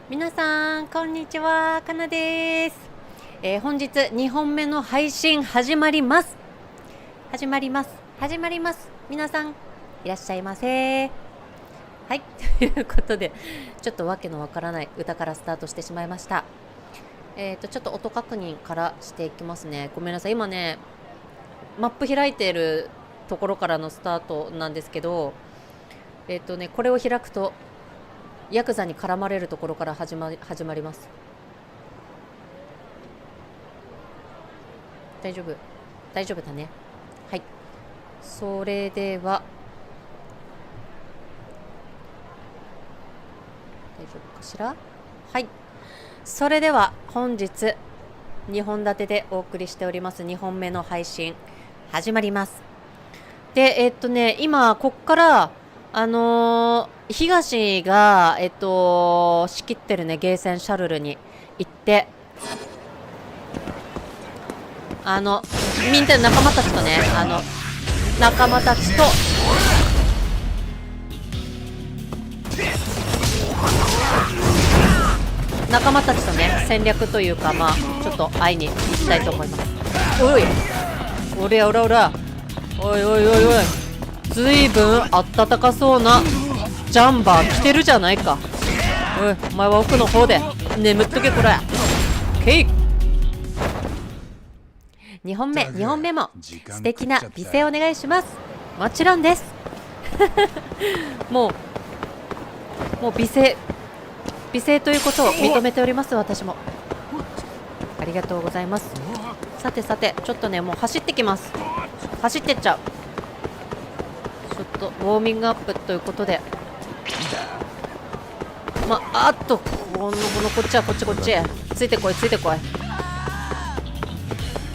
皆さんこんにちは、かなです。本日2本目の配信始まります。皆さんいらっしゃいませ。はい、ということでちょっとわけのわからない歌からスタートしてしまいました。ちょっと音確認からしていきますね。ごめんなさい、今ねマップ開いているところからのスタートなんですけど、これを開くとヤクザに絡まれるところから始まります。大丈夫だね。はい、それでは大丈夫かしら。はい、それでは本日2本立てでお送りしております2本目の配信始まります。で今こっから東が仕切ってるねゲーセンシャルルに行って、みんな仲間たちとね戦略というか、ちょっと会いに行きたいと思います。おい、ずいぶんあったかそうなジャンバー着てるじゃないか。おい、お前は奥の方で眠っとけ。これケイ2本目も素敵な美声お願いします。もちろんですもう美声ということを認めております。私もありがとうございます。さてちょっとねもう走ってきます。走ってっちゃう。ちょっとウォーミングアップということで、こっちついてこい。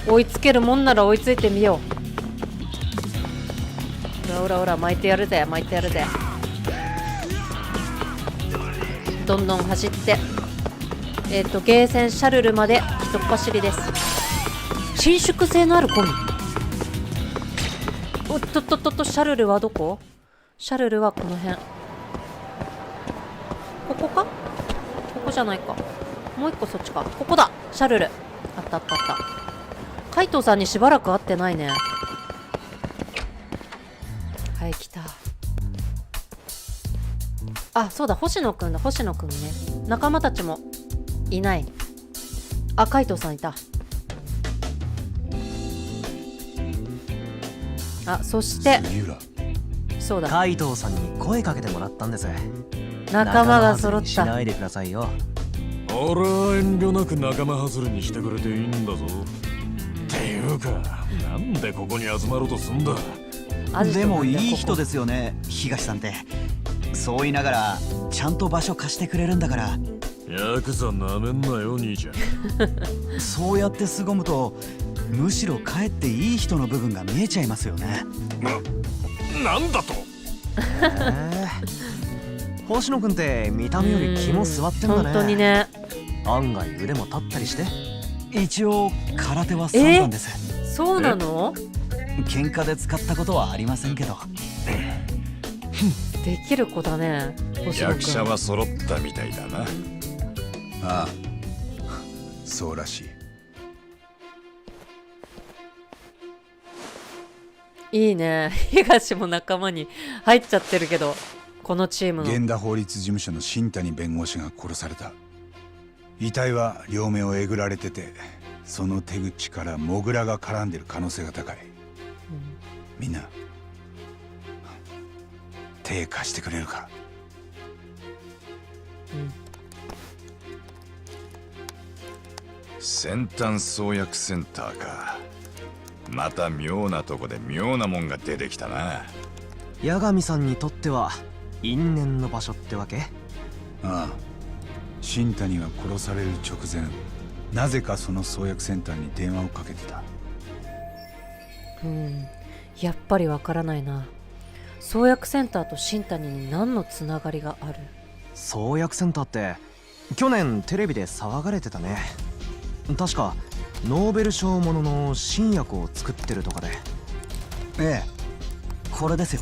追いつけるもんなら追いついてみよう。ほら巻いてやるぜ。どんどん走ってゲーセンシャルルまで一っ走りです。伸縮性のあるコミ。おっとシャルルはどこ？シャルルはこの辺。ここか？ここじゃないか。もう一個そっちか。ここだ。シャルルあった。海藤さんにしばらく会ってないね。はい、来た。あ、そうだ、星野くんね。仲間たちもいない。あ、海藤さんいた。あ、そしてそうだ、海藤さんに声かけてもらったんです。仲間が揃った。しないでくださいよ。俺は遠慮なく仲間外れにしてくれていいんだぞ。っていうか、なんでここに集まろうとすんだ。でもいい人ですよね、東さんって。そう言いながらちゃんと場所貸してくれるんだから。ヤクザなめんなよ兄ちゃんそうやって凄むとむしろかえっていい人の部分が見えちゃいますよね。なんだと星野くんって見た目より気も座ってんだね。本当にね。案外腕も立ったりして。一応空手は3段です。そうなの？喧嘩で使ったことはありませんけどできる子だね。役者は揃ったみたいだな。ああ、そうらしい。いいね。東も仲間に入っちゃってるけど、このチームの源田法律事務所の新谷弁護士が殺された。遺体は両目をえぐられてて、その手口からモグラが絡んでる可能性が高い。みんな手貸してくれるか？先端創薬センターか。また妙なとこで妙なもんが出てきたな。八神さんにとっては因縁の場所ってわけ？ああ、新谷が殺される直前、なぜかその創薬センターに電話をかけてた。やっぱりわからないな。創薬センターと新谷に何のつながりがある？創薬センターって去年テレビで騒がれてたね。確かノーベル賞ものの新薬を作ってるとかで。ええ、これですよ。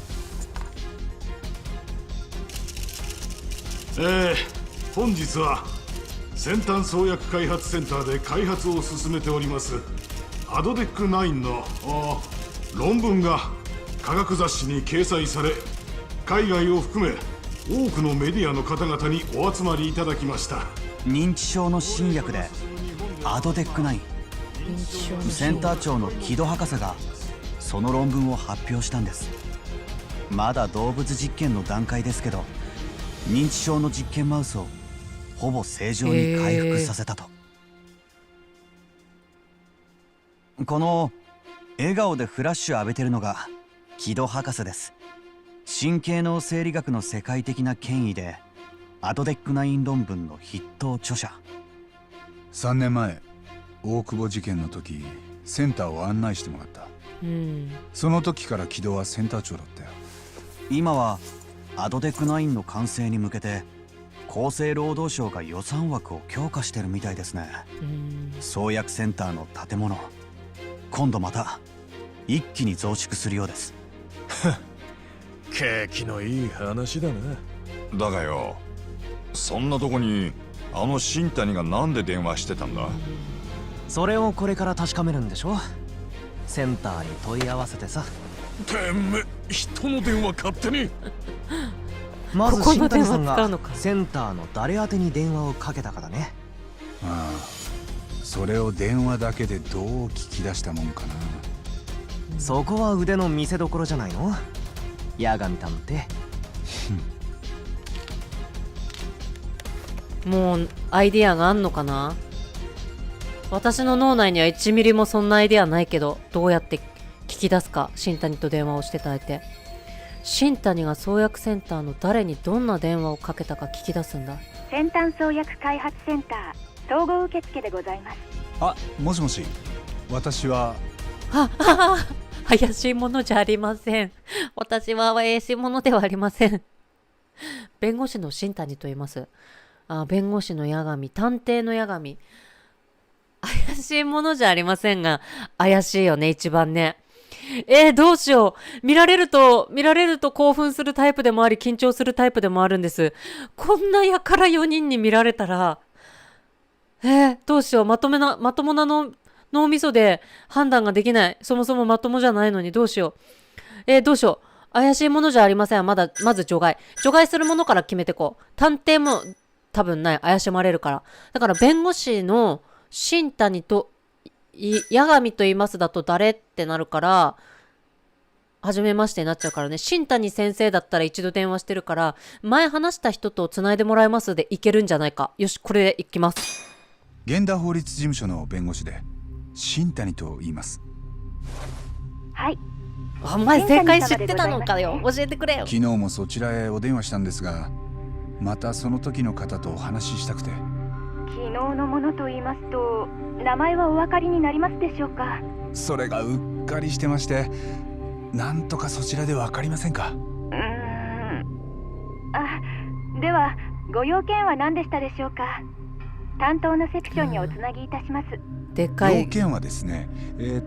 本日は先端創薬開発センターで開発を進めておりますアドデック9の論文が科学雑誌に掲載され、海外を含め多くのメディアの方々にお集まりいただきました。認知症の新薬でアドデック9、認知症のセンター長の木戸博士がその論文を発表したんです。まだ動物実験の段階ですけど、認知症の実験マウスをほぼ正常に回復させたと。この笑顔でフラッシュ浴びてるのが木戸博士です。神経脳生理学の世界的な権威でアドデック9論文の筆頭著者。3年前大久保事件の時センターを案内してもらった。その時から木戸はセンター長だったよ。今はアドデック9の完成に向けて厚生労働省が予算枠を強化してるみたいですね。創薬センターの建物、今度また一気に増築するようです。景気のいい話だな。だがよ、そんなとこにあの新谷がなんで電話してたんだ？それをこれから確かめるんでしょ。センターに問い合わせてさ。てめえ、人の電話勝手に。まずここの新谷さん電話使うのかがセンターの誰宛てに電話をかけたからね。ああ、それを電話だけでどう聞き出したもんかな。そこは腕の見せ所じゃないの、八神探偵。もうアイディアがあんのかな。私の脳内には1ミリもそんなアイディアないけど、どうやって聞き出すか。新谷と電話をしてた相手、新谷が創薬センターの誰にどんな電話をかけたか聞き出すんだ。先端創薬開発センター統合受付でございます。あ、もしもし、私は怪しいものじゃありません。私は怪しいものではありません。弁護士の新谷と言います。弁護士の八神、探偵の八神。怪しいものじゃありませんが、怪しいよね、一番ね。どうしよう。見られると興奮するタイプでもあり、緊張するタイプでもあるんです。こんなやから4人に見られたら、どうしよう。まともなの脳みそで判断ができない。そもそもまともじゃないのにどうしよう。どうしよう。怪しいものじゃありません。まず除外するものから決めてこう。探偵も多分ない。怪しまれるから。だから弁護士の新谷と八神と言いますだと誰ってなるから、初めましてになっちゃうからね。新谷先生だったら一度電話してるから、前話した人と繋いでもらえますでいけるんじゃないか。よし、これでいきます。源田法律事務所の弁護士で新谷と言います。はい。お前正解知ってたのかよ。教えてくれよ。昨日もそちらへお電話したんですが、またその時の方とお話ししたくて。昨日のものと言いますと、名前はお分かりになりますでしょうか。それがうっかりしてまして、なんとかそちらで分かりませんか？ではご用件は何でしたでしょうか。担当のセクションにおつなぎいたします。でかい。要件はですね、待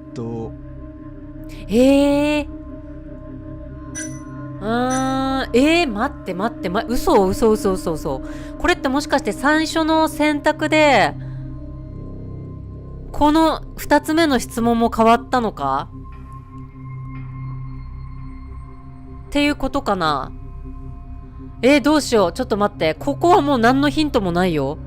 って、嘘。これってもしかして最初の選択でこの2つ目の質問も変わったのかっていうことかな。どうしよう。ちょっと待って。ここはもう何のヒントもないよ。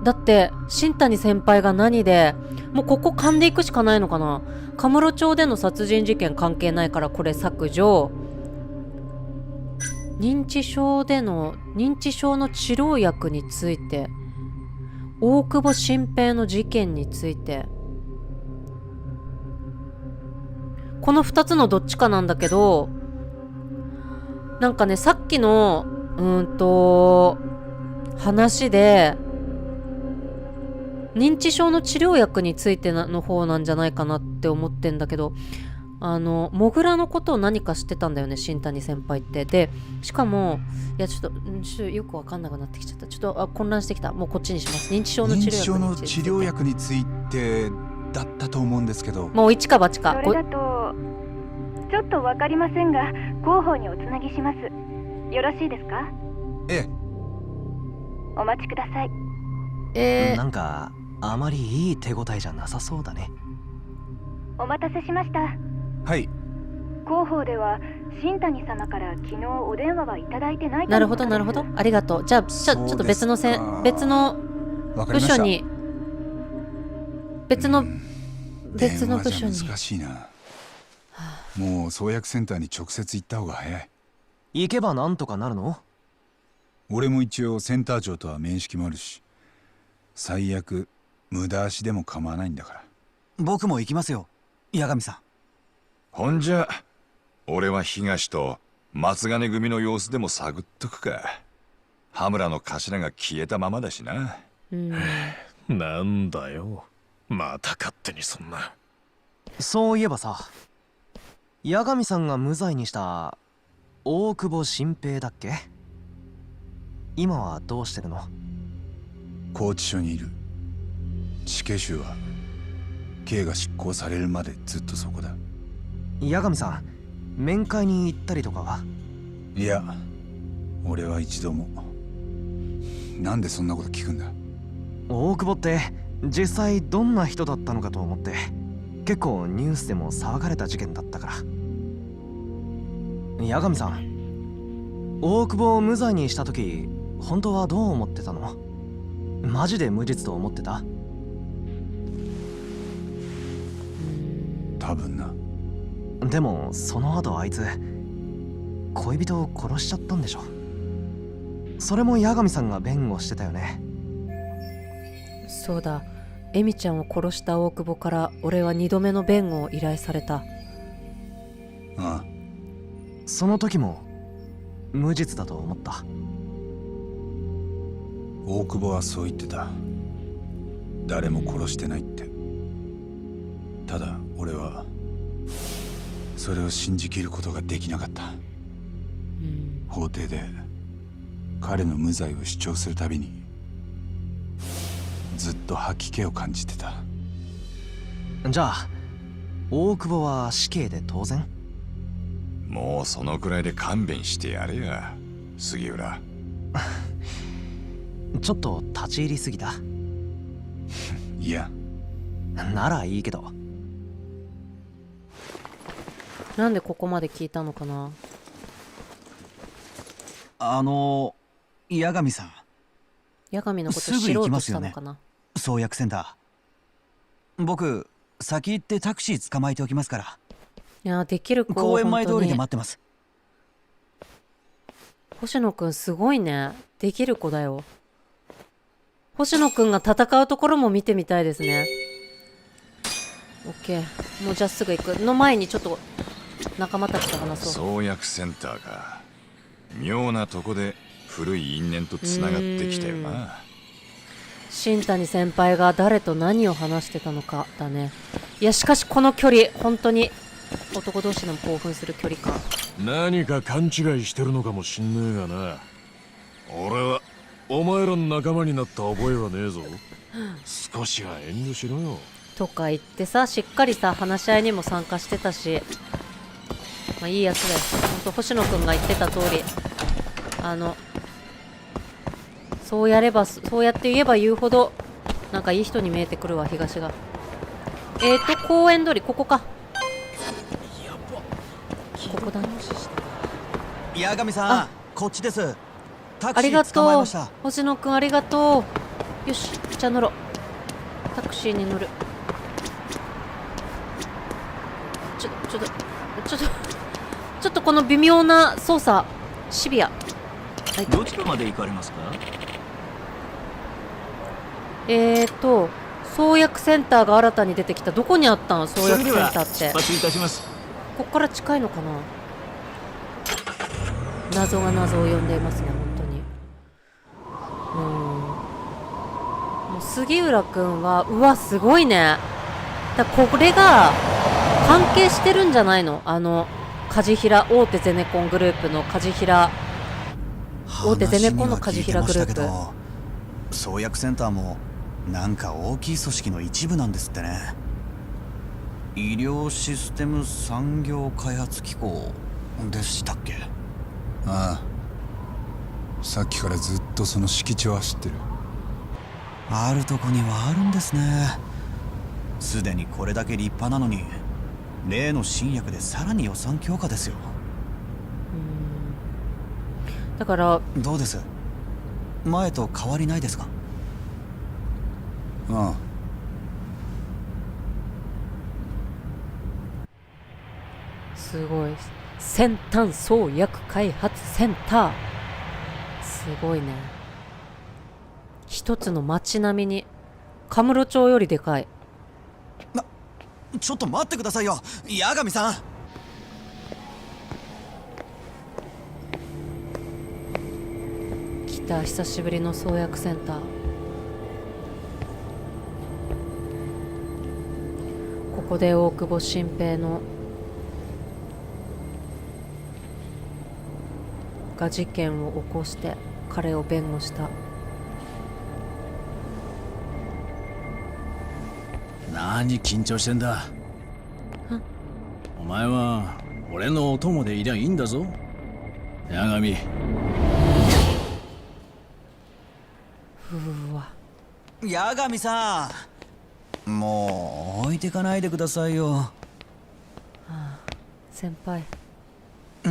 だって新谷先輩が何で、もうここ噛んでいくしかないのかな。カムロ町での殺人事件関係ないからこれ削除。認知症の治療薬について、大久保新平の事件について、この2つのどっちかなんだけど、なんかね、さっきの話で認知症の治療薬についての方なんじゃないかなって思ってんだけど、モグラのことを何か知ってたんだよね、新谷先輩って。で、しかも、いや、ちょっとよくわかんなくなってきちゃった。ちょっと混乱してきた。もうこっちにします。認知症の治療薬についてだったと思うんですけど。もう一か八か。それだとちょっとわかりませんが、広報におつなぎします。よろしいですか？ええ。お待ちください。なんかあまりいい手応えじゃなさそうだね。お待たせしました。はい。広報では新谷様から昨日お電話はいただいてないとなるほどのことです。なるほど、ありがとう。じゃあちょっと別の別の部わかりました。署に別の電話部署にじゃ難しいな。もう創薬センターに直接行った方が早い。行けばなんとかなるの？俺も一応センター長とは面識もあるし、最悪無駄足でも構わないんだから。僕も行きますよ、八神さん。ほんじゃ俺は東と松金組の様子でも探っとくか。羽村の頭が消えたままだしな。なんだよ、また勝手にそんな。そういえばさ、八神さんが無罪にした大久保新平だっけ？今はどうしてるの？拘置所にいる。死刑囚は刑が執行されるまでずっとそこだ。八神さん、面会に行ったりとかは？いや、俺は一度も。なんでそんなこと聞くんだ？大久保って実際どんな人だったのかと思って、結構ニュースでも騒がれた事件だったから。八神さん、大久保を無罪にした時本当はどう思ってたの？マジで無実と思ってた？多分な。でもその後あいつ恋人を殺しちゃったんでしょ？それも八神さんが弁護してたよね。そうだ、エミちゃんを殺した大久保から俺は2度目の弁護を依頼された。ああ、その時も無実だと思った。大久保はそう言ってた。誰も殺してないって。ただ俺はそれを信じきることができなかった。法廷で彼の無罪を主張するたびにずっと吐き気を感じてた。じゃあ大久保は死刑で当然？もうそのくらいで勘弁してやれや杉浦。ちょっと立ち入りすぎた。いや、ならいいけど。なんでここまで聞いたのかな。八神さん、八神のことすぐ知ろうと行きますよねしたのかな。創薬センター。僕先行ってタクシー捕まえておきますから。いや、できる子公園前通りで本待ってます。当に星野くんすごいね。できる子だよ。星野くんが戦うところも見てみたいですね。オッケー、もうじゃあすぐ行くの前にちょっと仲間たちと話そう。創薬センターか。妙なとこで古い因縁とつながってきたよな。新谷先輩が誰と何を話してたのかだね。いやしかしこの距離本当に男同士の興奮する距離感。何か勘違いしてるのかもしんねえがな。俺はお前らの仲間になった覚えはねえぞ。少しは遠慮しろよ。とか言ってさ、しっかりさ話し合いにも参加してたし、まあいいやつだよ。ほんと星野くんが言ってた通り、そうやればそうやって言えば言うほどなんかいい人に見えてくるわ東が。公園通りここか。ここだね。八神さん、こっちです。タあクシーりがとう捕まえました。星野くん、ありがとう。よしじゃあ乗ろう。タクシーに乗る。ちょっとこの微妙な操作シビア。はい、どちらまで行かれますか？創薬センターが新たに出てきた。どこにあったの創薬センターって。出発いたします。こっから近いのかな。謎が謎を呼んでいますね本当に。もう杉浦くんはうわすごいね。だこれが関係してるんじゃないの？カジヒラ大手ゼネコングループのカジヒラ、大手ゼネコンのカジヒラグループ。創薬センターもなんか大きい組織の一部なんですってね。医療システム産業開発機構でしたっけ？ああ、さっきからずっとその敷地を走ってる。あるとこにはあるんですね。すでにこれだけ立派なのに、例の新薬でさらに予算強化ですよ。だからどうです？前と変わりないですか？ああ、すごい、先端創薬開発センター、すごいね。一つの町並みにカムロ町よりでかい。ちょっと待ってくださいよ、八神さん。来た、久しぶりの創薬センター。ここで大久保新平のが事件を起こして彼を弁護した。何緊張してんだ。お前は俺のお供でいりゃいいんだぞ、八神。うわ、八神さん、もう置いてかないでくださいよ。先輩。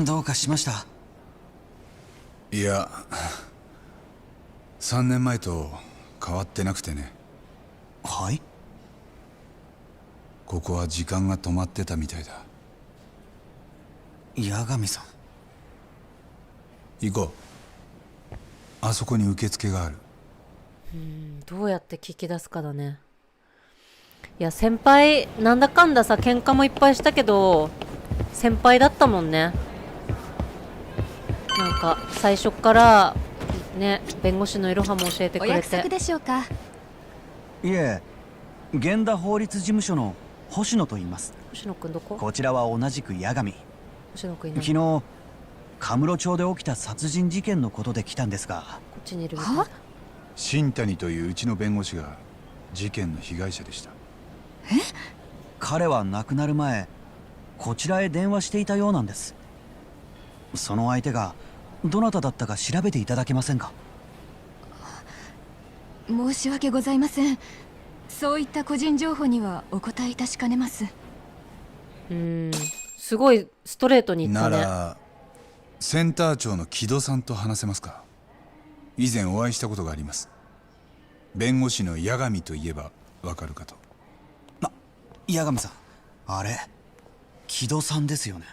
どうかしました？いや、3年前と変わってなくてね。はい？ここは時間が止まってたみたいだ。八神さん。行こう。あそこに受付がある。どうやって聞き出すかだね。いや、先輩なんだかんださ、喧嘩もいっぱいしたけど先輩だったもんね。なんか最初からね、弁護士のいろはも教えてくれて。お約束でしょうか？いえ、源田法律事務所の星野と言います。星野くんどこ？こちらは同じく八神。星野くんいない。昨日カムロ町で起きた殺人事件のことで来たんですが。こっちにいるみたいだ。新谷といううちの弁護士が事件の被害者でした。彼は亡くなる前、こちらへ電話していたようなんです。その相手がどなただったか調べていただけませんか？申し訳ございません。そういった個人情報にはお答えいたしかねます。すごいストレートに言ったね。ならセンター長の木戸さんと話せますか？以前お会いしたことがあります。弁護士の八神といえばわかるかと。八神さん、あれ木戸さんですよね。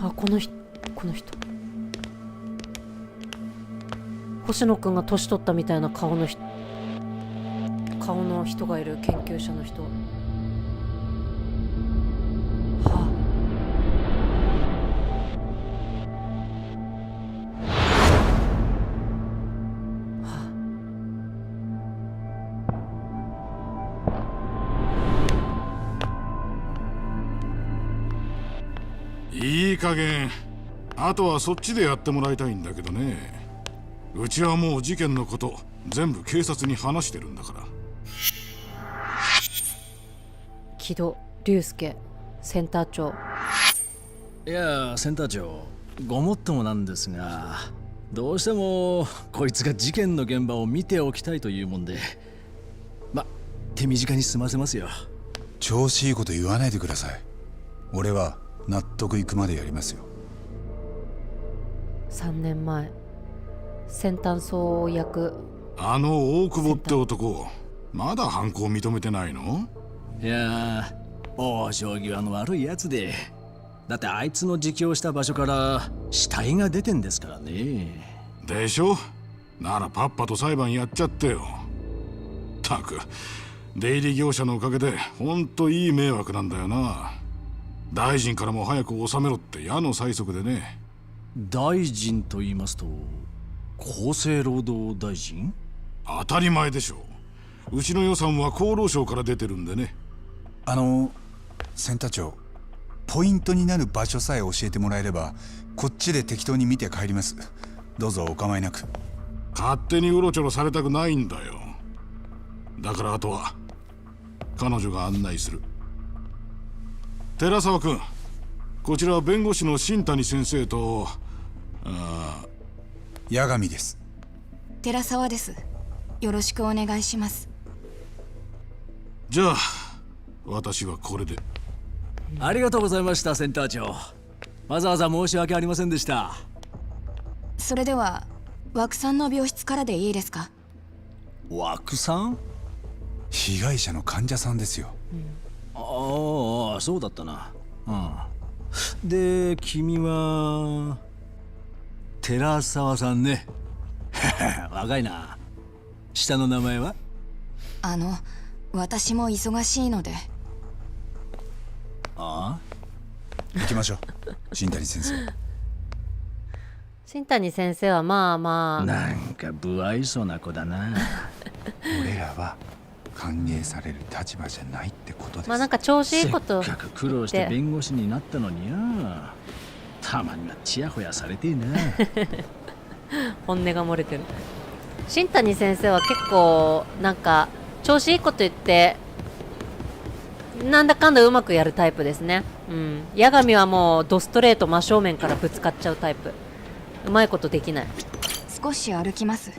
あ、この人星野くんが年取ったみたいな顔の人がいる。研究者の人。いい加減、あとはそっちでやってもらいたいんだけどね。うちはもう事件のこと全部警察に話してるんだから。木戸隆介センター長。いや、センター長、ごもっともなんですが、どうしてもこいつが事件の現場を見ておきたいというもんで、手短に済ませますよ。調子いいこと言わないでください。俺は納得いくまでやりますよ。3年前先端創薬。あの大久保って男、まだ犯行認めてないの？いやー、往生際の悪いやつで、だってあいつの自供した場所から死体が出てんですからね。でしょ？ならパッパと裁判やっちゃってよ。たく出入り業者のおかげでほんといい迷惑なんだよな。大臣からも早く収めろって矢の催促でね。大臣と言いますと厚生労働大臣？当たり前でしょ。うちの予算は厚労省から出てるんでね。センター長、ポイントになる場所さえ教えてもらえればこっちで適当に見て帰ります。どうぞお構いなく。勝手にうろちょろされたくないんだよ。だからあとは彼女が案内する。寺沢君、こちら弁護士の新谷先生と八神です。寺沢です。よろしくお願いします。じゃあ私はこれで。ありがとうございました、センター長。わざわざ申し訳ありませんでした。それでは枠さんの病室からでいいですか？枠さん？被害者の患者さんですよ。ああ、そうだったな。うん。で、君は寺沢さんね。若いな。下の名前は？私も忙しいので。ああ、行きましょう、新谷先生。新谷先生はまあまあなんか不愛想な子だな。俺らは歓迎される立場じゃないってことです。まあなんか調子いいことせっかく苦労して弁護士になったのによ。たまにはチヤホヤされてえな。本音が漏れてる。新谷先生は結構なんか調子いいこと言ってなんだかんだうまくやるタイプですね。うん。八神はもうドストレート真正面からぶつかっちゃうタイプ。うまいことできない。少し歩きます。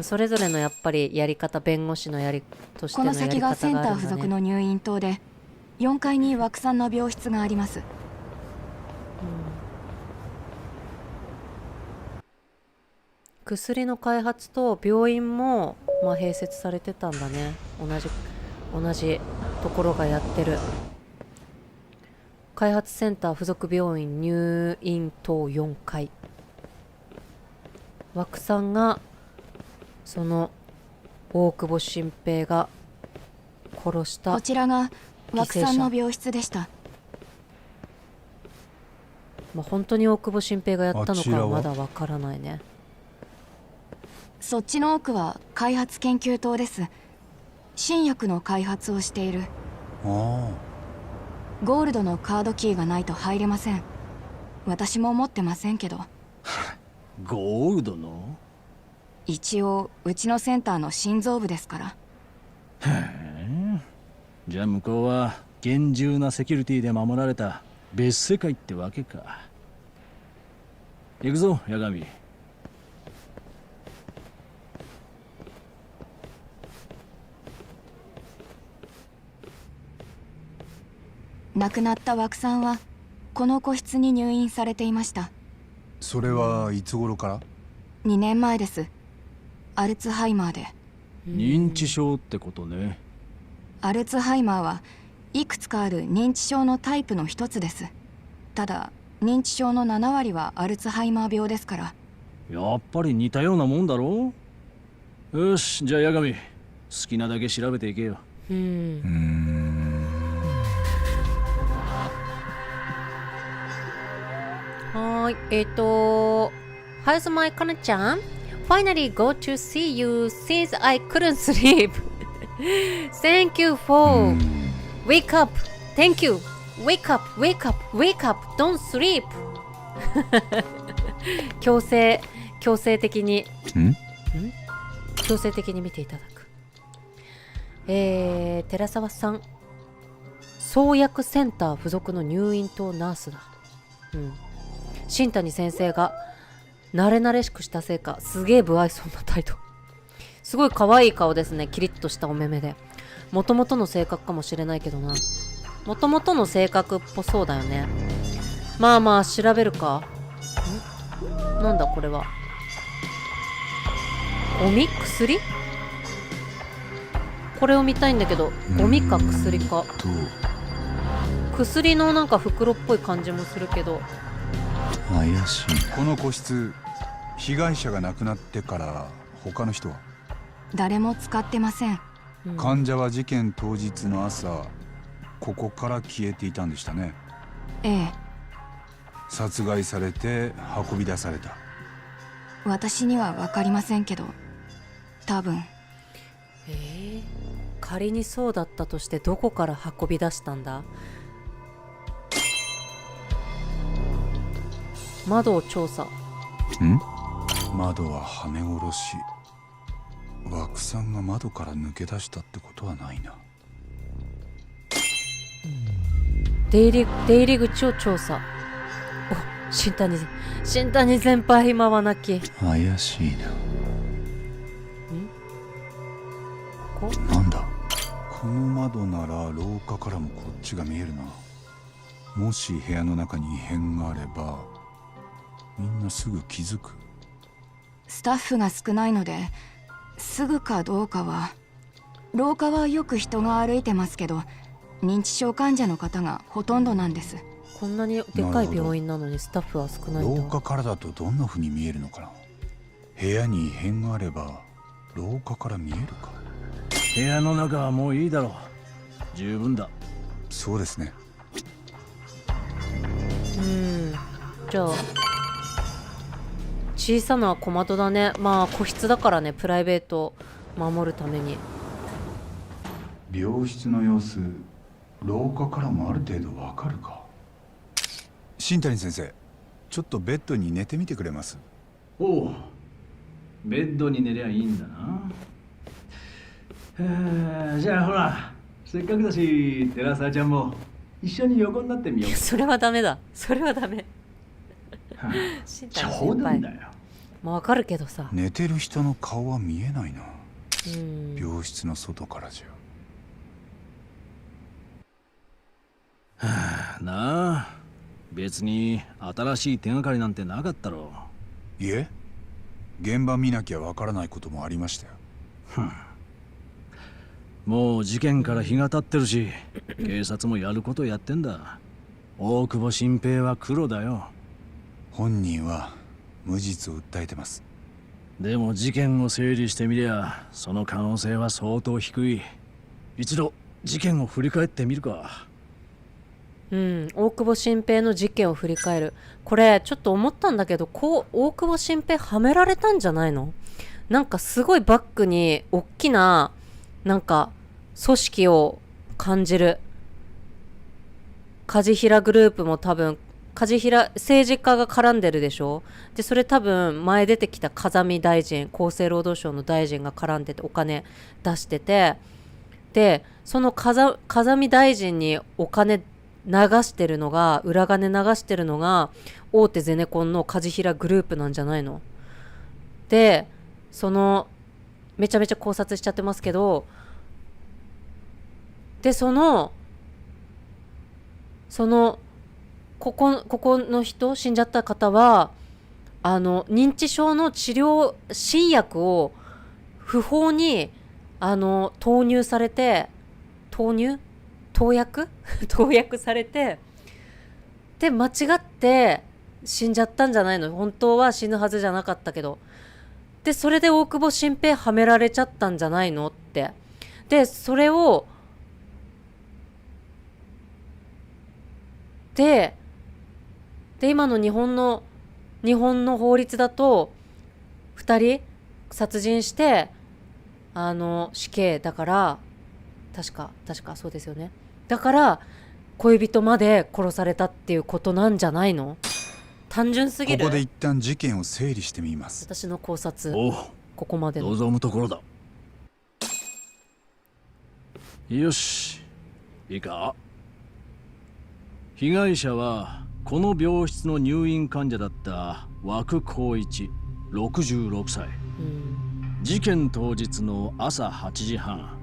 それぞれのやっぱりやり方、弁護士のやりとしてこののやり方があるんだね。先がセンター付属の入院棟で、4階に枠さんの病室があります。薬の開発と病院も、まあ、併設されてたんだね。同じところがやってる。開発センター附属病院入院棟4階。枠さんがその大久保新平が殺したこちらが枠さんの病室でした。まあ、本当に大久保新平がやったのかはまあちらはだわからないね。そっちの奥は開発研究棟です。新薬の開発をしている。あゴールドのカードキーがないと入れません。私も持ってませんけど。ゴールドの？一応うちのセンターの心臓部ですから。じゃあ向こうは厳重なセキュリティで守られた別世界ってわけか。行くぞ、八神。亡くなった枠さんはこの個室に入院されていました。それはいつ頃から？ 2年前です。アルツハイマーで。認知症ってことね。アルツハイマーはいくつかある認知症のタイプの一つです。ただ認知症の7割はアルツハイマー病ですから。やっぱり似たようなもんだろ。よし、じゃあ八神、好きなだけ調べていけよ。はーい、How's my かなちゃん Finally got to see you since I couldn't sleep. Thank you for wake up. Thank you. Wake up, wake up, wake up. Don't sleep. 強制的に強制的に見ていただく。寺沢さん、創薬センター附属の入院棟ナースだ。新谷先生が慣れ慣れしくしたせいかすげえ不愛想な態度。すごい可愛い顔ですね。キリッとしたお目目で。もともとの性格かもしれないけどな。もともとの性格っぽそうだよね。まあまあ調べるか。なんだこれは。ゴミ？薬？これを見たいんだけど、ゴミか薬か。薬のなんか袋っぽい感じもするけど。怪しい。この個室、被害者が亡くなってから他の人は？誰も使ってません。患者は事件当日の朝、ここから消えていたんでしたね。ええ。殺害されて運び出された。私には分かりませんけど、多分。仮にそうだったとしてどこから運び出したんだ？窓を調査。窓ははめ殺し。枠さんが窓から抜け出したってことはないな。出入り口を調査。お、新谷先輩、今はなき。怪しいな。ここなんだ、この窓なら廊下からもこっちが見えるな。もし部屋の中に異変があればみんなすぐ気づく。スタッフが少ないのですぐかどうかは。廊下はよく人が歩いてますけど、認知症患者の方がほとんどなんです。こんなにでかい病院なのにスタッフは少ないんだ。廊下からだとどんな風に見えるのかな。部屋に異変があれば廊下から見えるか。部屋の中はもういいだろう。十分だ。そうですね。じゃあ小さな小窓だね。まあ個室だからね、プライベート守るために。病室の様子、廊下からもある程度わかるか。新谷先生、ちょっとベッドに寝てみてくれます？おう、ベッドに寝りゃいいんだな。じゃあほら、せっかくだし寺澤ちゃんも一緒に横になってみよう。それはダメだ。それはダメ。新谷先冗談輩。だよ。まあわかるけどさ。寝てる人の顔は見えないな。うん。病室の外からじゃ。なあ、別に新しい手がかりなんてなかったろう。いえ、現場見なきゃわからないこともありましたよ。もう事件から日が経ってるし、警察もやることやってんだ。大久保新平は黒だよ。本人は無実を訴えてます。でも事件を整理してみりゃその可能性は相当低い。一度事件を振り返ってみるか。大久保新平の事件を振り返る。これちょっと思ったんだけど、大久保新平はめられたんじゃないの？なんかすごいバックに大きななんか組織を感じる。梶平グループも多分梶平政治家が絡んでるでしょ。でそれ多分前出てきた風見大臣、厚生労働省の大臣が絡んでてお金出してて、でその風見大臣にお金流してるのが、裏金流してるのが大手ゼネコンの梶平グループなんじゃないの。でそのめちゃめちゃ考察しちゃってますけど、でそのここの人、死んじゃった方は認知症の治療新薬を不法に投薬されてで間違って死んじゃったんじゃないの。本当は死ぬはずじゃなかったけど、でそれで大久保新平はめられちゃったんじゃないのって。でそれをで今の日本の法律だと2人殺人して死刑だから、確かそうですよね。だから恋人まで殺されたっていうことなんじゃないの。単純すぎる。ここで一旦事件を整理してみます。私の考察。ここまでの望むところだ。よし、いいか。被害者はこの病室の入院患者だった涌光一、66歳。事件当日の朝8時半、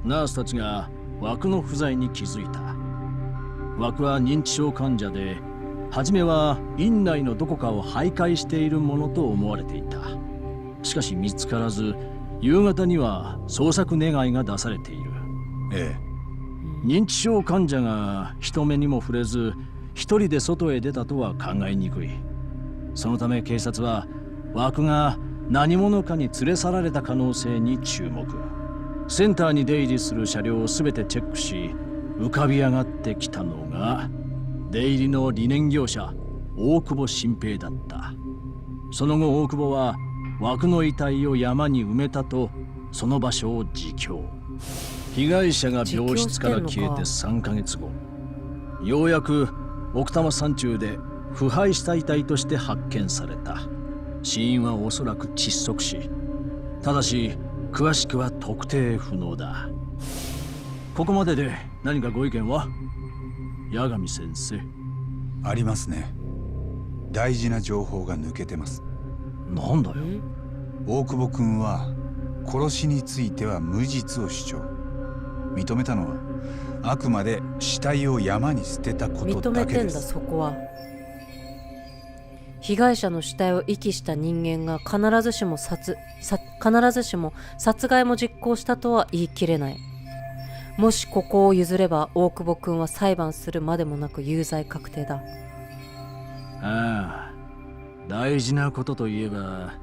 ナースたちが涌の不在に気づいた。涌は認知症患者で、初めは院内のどこかを徘徊しているものと思われていた。しかし見つからず、夕方には捜索願いが出されている。認知症患者が人目にも触れず一人で外へ出たとは考えにくい。そのため警察は涌が何者かに連れ去られた可能性に注目。センターに出入りする車両を全てチェックし、浮かび上がってきたのが出入りの理念業者大久保新平だった。その後大久保は涌の遺体を山に埋めたとその場所を自供。被害者が病室から消えて3ヶ月後、ようやく奥多摩山中で腐敗した遺体として発見された。死因はおそらく窒息死。ただし詳しくは特定不能だ。ここまでで何かご意見は？八神先生。ありますね。大事な情報が抜けてます。なんだよ。大久保君は殺しについては無実を主張。認めたのはあくまで死体を山に捨てたこと認めてんだ、だけです。そこは。被害者の死体を遺棄した人間が必ずしも殺害も実行したとは言い切れない。もしここを譲れば大久保君は裁判するまでもなく有罪確定だ。ああ、大事なことといえば、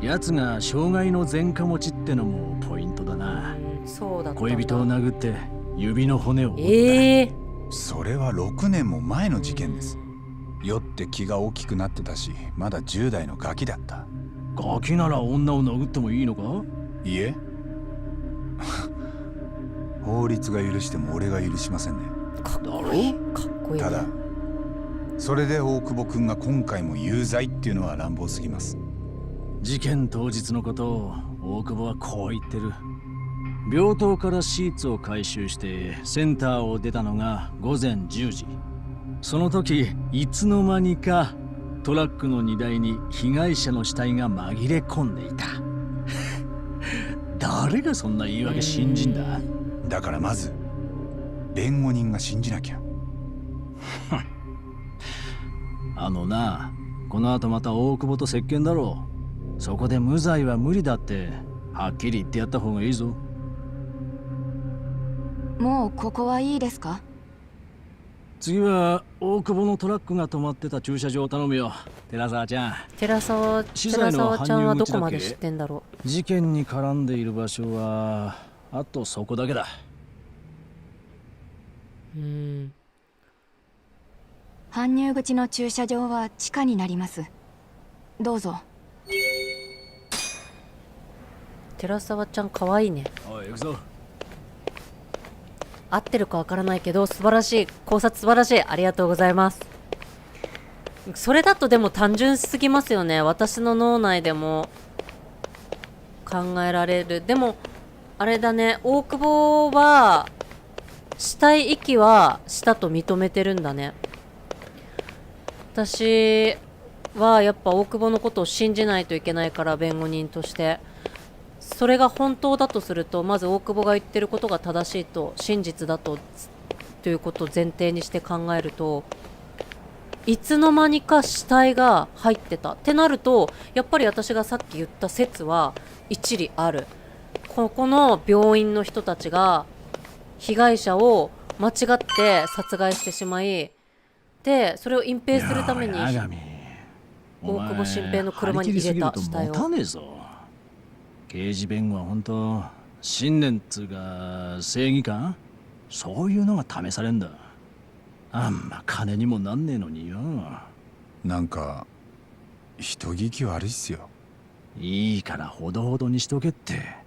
奴が障害の前科持ちってのもポイントだな。そうだったんだ。恋人を殴って指の骨を折った。それは6年も前の事件です。酔って気が大きくなってたし、まだ10代のガキだった。ガキなら女を殴ってもいいのか？いえ法律が許しても俺が許しませんね。かっこいい。かっこいいね。ただそれで大久保君が今回も有罪っていうのは乱暴すぎます。事件当日のことを大久保はこう言ってる。病棟からシーツを回収してセンターを出たのが午前10時。その時いつの間にかトラックの荷台に被害者の死体が紛れ込んでいた。誰がそんな言い訳信じんだ？だからまず弁護人が信じなきゃ。あのな、この後また大久保と接見だろう。そこで無罪は無理だってはっきり言ってやった方がいいぞ。もうここはいいですか？次は大久保のトラックが止まってた駐車場を頼むよ、寺澤ちゃん。寺澤ちゃんはどこまで知ってんだろう。事件に絡んでいる場所はあとそこだけだ。搬入口の駐車場は地下になります。どうぞ。寺澤ちゃんかわいいね。おい、行くぞ。合ってるかわからないけど素晴らしい考察、素晴らしい。ありがとうございます。それだとでも単純すぎますよね。私の脳内でも考えられる。でもあれだね、大久保は死体遺棄はしたと認めてるんだね。私はやっぱ大久保のことを信じないといけないから、弁護人としてそれが本当だとすると、まず大久保が言ってることが正しいと、真実だということを前提にして考えると、いつの間にか死体が入ってたってなると、やっぱり私がさっき言った説は一理ある。ここの病院の人たちが被害者を間違って殺害してしまい、でそれを隠蔽するために大久保新平の車に入れた死体を。刑事弁護は本当信念っつうか正義感、そういうのが試されんだ。あんま金にもなんねえのによ。なんか人聞き悪いっすよ。いいからほどほどにしとけって。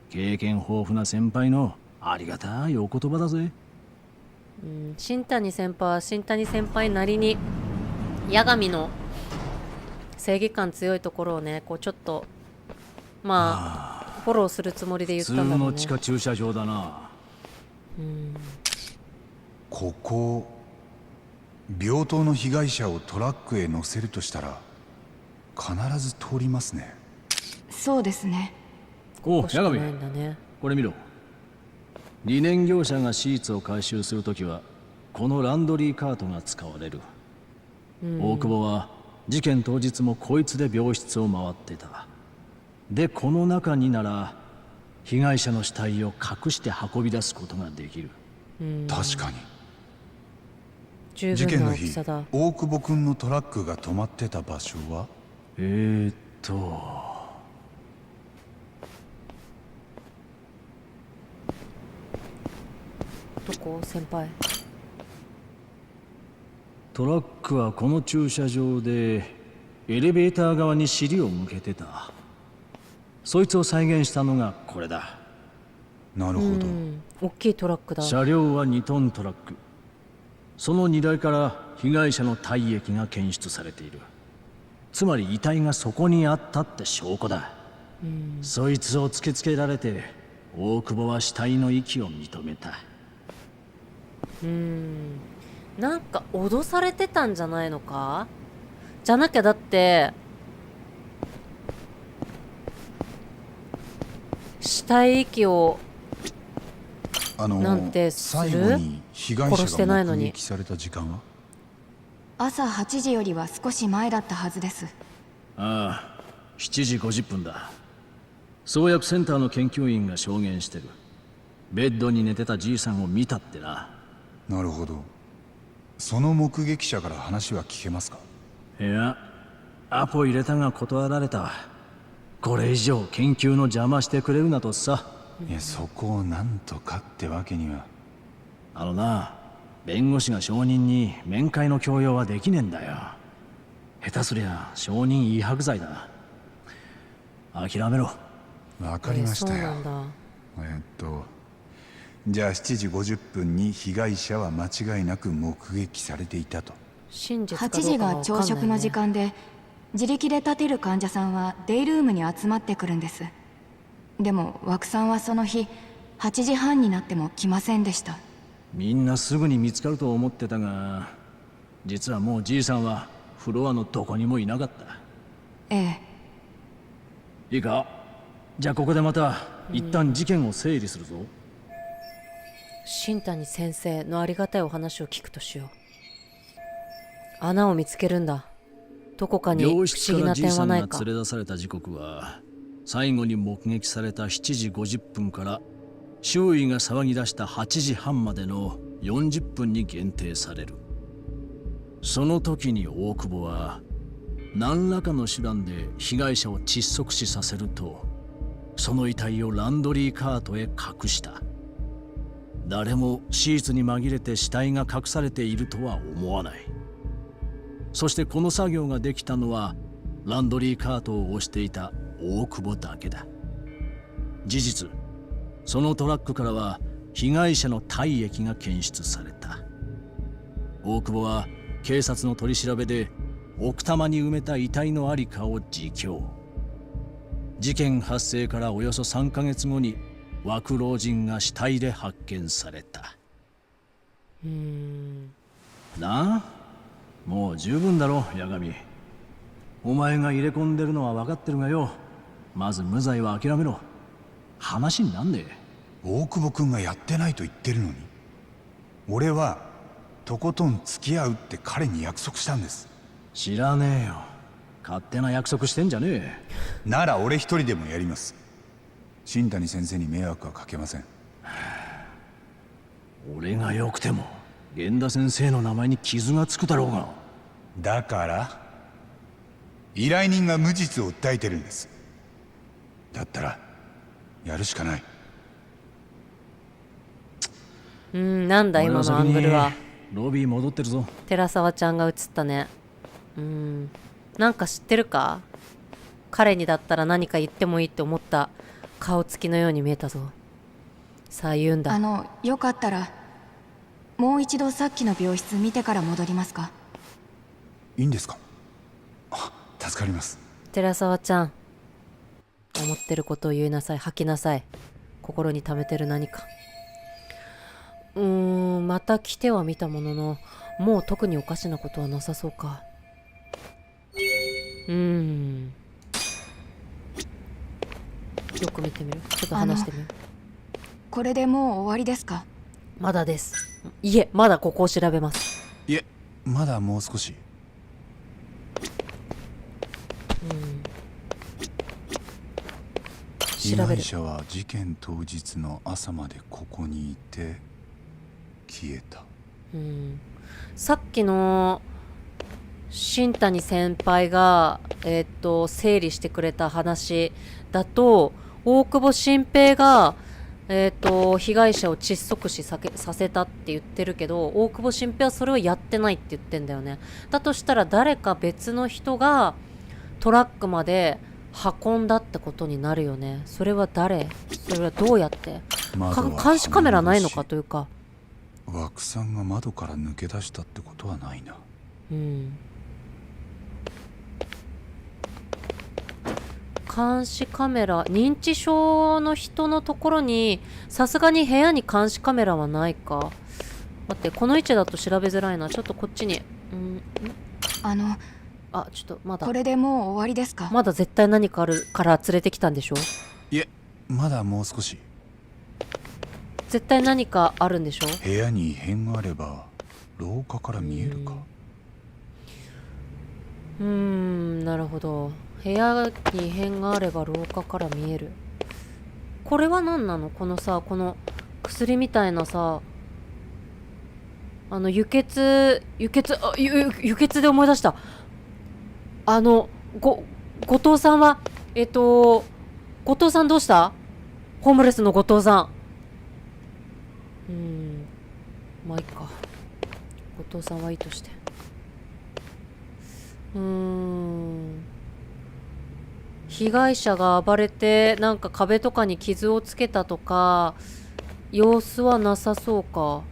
経験豊富な先輩のありがたいお言葉だぜ。新谷先輩は新谷先輩なりに八神の正義感強いところをね、こうちょっとまあフォローするつもりで言ったんだろうね。普通の地下駐車場だな。ここ病棟の被害者をトラックへ乗せるとしたら必ず通りますね。そうですね。おう、八神、ね、これ見ろ。理念業者がシーツを回収するときはこのランドリーカートが使われる。大久保は事件当日もこいつで病室を回ってた。でこの中になら被害者の死体を隠して運び出すことができる。確かに。十事件の日分な大きさだ。大久保君のトラックが止まってた場所はどこ？先輩。トラックはこの駐車場でエレベーター側に尻を向けてた。そいつを再現したのがこれだ。なるほど。大きいトラックだ。車両は2トントラック。その荷台から被害者の体液が検出されている。つまり遺体がそこにあったって証拠だ。そいつを突きつけられて大久保は死体の遺棄を認めた。なんか脅されてたんじゃないのか。じゃなきゃだって死体遺棄をなんてする？最後に被害殺して者がないのに目撃された時間は？朝8時よりは少し前だったはずです。ああ、7時50分だ。創薬センターの研究員が証言してる。ベッドに寝てたじいさんを見たってな。なるほど。その目撃者から話は聞けますか？いや、アポ入れたが断られた。これ以上研究の邪魔してくれるなとさ。いや、そこをなんとかってわけには。あのな、弁護士が証人に面会の強要はできねえんだよ。下手すりゃ証人威迫罪だ。諦めろ。わかりましたよ。そうなんだ。じゃあ7時50分に被害者は間違いなく目撃されていたと。真実かど8時うかはが分かんないね。朝食の時間で、自力で立てる患者さんはデイルームに集まってくるんです。でも枠さんはその日8時半になっても来ませんでした。みんなすぐに見つかると思ってたが、実はもうじいさんはフロアのどこにもいなかった。ええ。いいか、じゃあここでまた一旦事件を整理するぞ。新谷先生のありがたいお話を聞くとしよう。穴を見つけるんだ。どこかに不思病室議なからじいさん点はないか。が連れ出された時刻は最後に目撃された7時50分から周囲が騒ぎ出した8時半までの40分に限定される。その時に大久保は何らかの手段で被害者を窒息死させると、その遺体をランドリーカートへ隠した。誰もシーツに紛れて死体が隠されているとは思わない。そしてこの作業ができたのはランドリーカートを押していた大久保だけだ。事実、そのトラックからは被害者の体液が検出された。大久保は警察の取り調べで奥多摩に埋めた遺体のありかを自供。事件発生からおよそ3ヶ月後に枠老人が死体で発見された。なあ、もう十分だろ八神。お前が入れ込んでるのは分かってるがよ、まず無罪は諦めろ。話になんねえ。大久保君がやってないと言ってるのに。俺はとことん付き合うって彼に約束したんです。知らねえよ。勝手な約束してんじゃねえ。なら俺一人でもやります。新谷先生に迷惑はかけません。俺がよくても源田先生の名前に傷がつくだろうが。だから依頼人が無実を訴えてるんです。だったらやるしかない。なんだ今のアングルは。ロビー戻ってるぞ。寺沢ちゃんが映ったね。なんか知ってるか？彼にだったら何か言ってもいいって思った顔つきのように見えたぞ。さあ言うんだ。よかったらもう一度さっきの病室見てから戻りますか？いいんですか？助かります。寺沢ちゃん、思ってることを言いなさい。吐きなさい。心に溜めてる何か。また来てはみたものの、もう特におかしなことはなさそうか。よく見てみる。ちょっと話してみる。これでもう終わりですか？まだです。いえ、まだここを調べます。いえ、まだもう少し。被害者は事件当日の朝までここにいて消えた。さっきの新谷先輩が整理してくれた話だと、大久保新平が被害者を窒息死させたって言ってるけど、大久保新平はそれをやってないって言ってんだよね。だとしたら誰か別の人がトラックまで運んだってことになるよね。それは誰？それはどうやって？監視カメラないのかというか。枠さんが窓から抜け出したってことはないな。監視カメラ、認知症の人のところにさすがに部屋に監視カメラはないか。待って、この位置だと調べづらいな。ちょっとこっちに。あ、ちょっとまだ。これでもう終わりですか？まだ絶対何かあるから連れてきたんでしょ？いえ、まだもう少し。絶対何かあるんでしょ？部屋に異変があれば廊下から見えるか。なるほど。部屋に異変があれば廊下から見える。これは何なの？このさ、この薬みたいなさ、輸血で思い出した。後藤さんは、後藤さんどうした？ホームレスの後藤さん。まあいいか。後藤さんはいいとして。被害者が暴れてなんか壁とかに傷をつけたとか様子はなさそうか。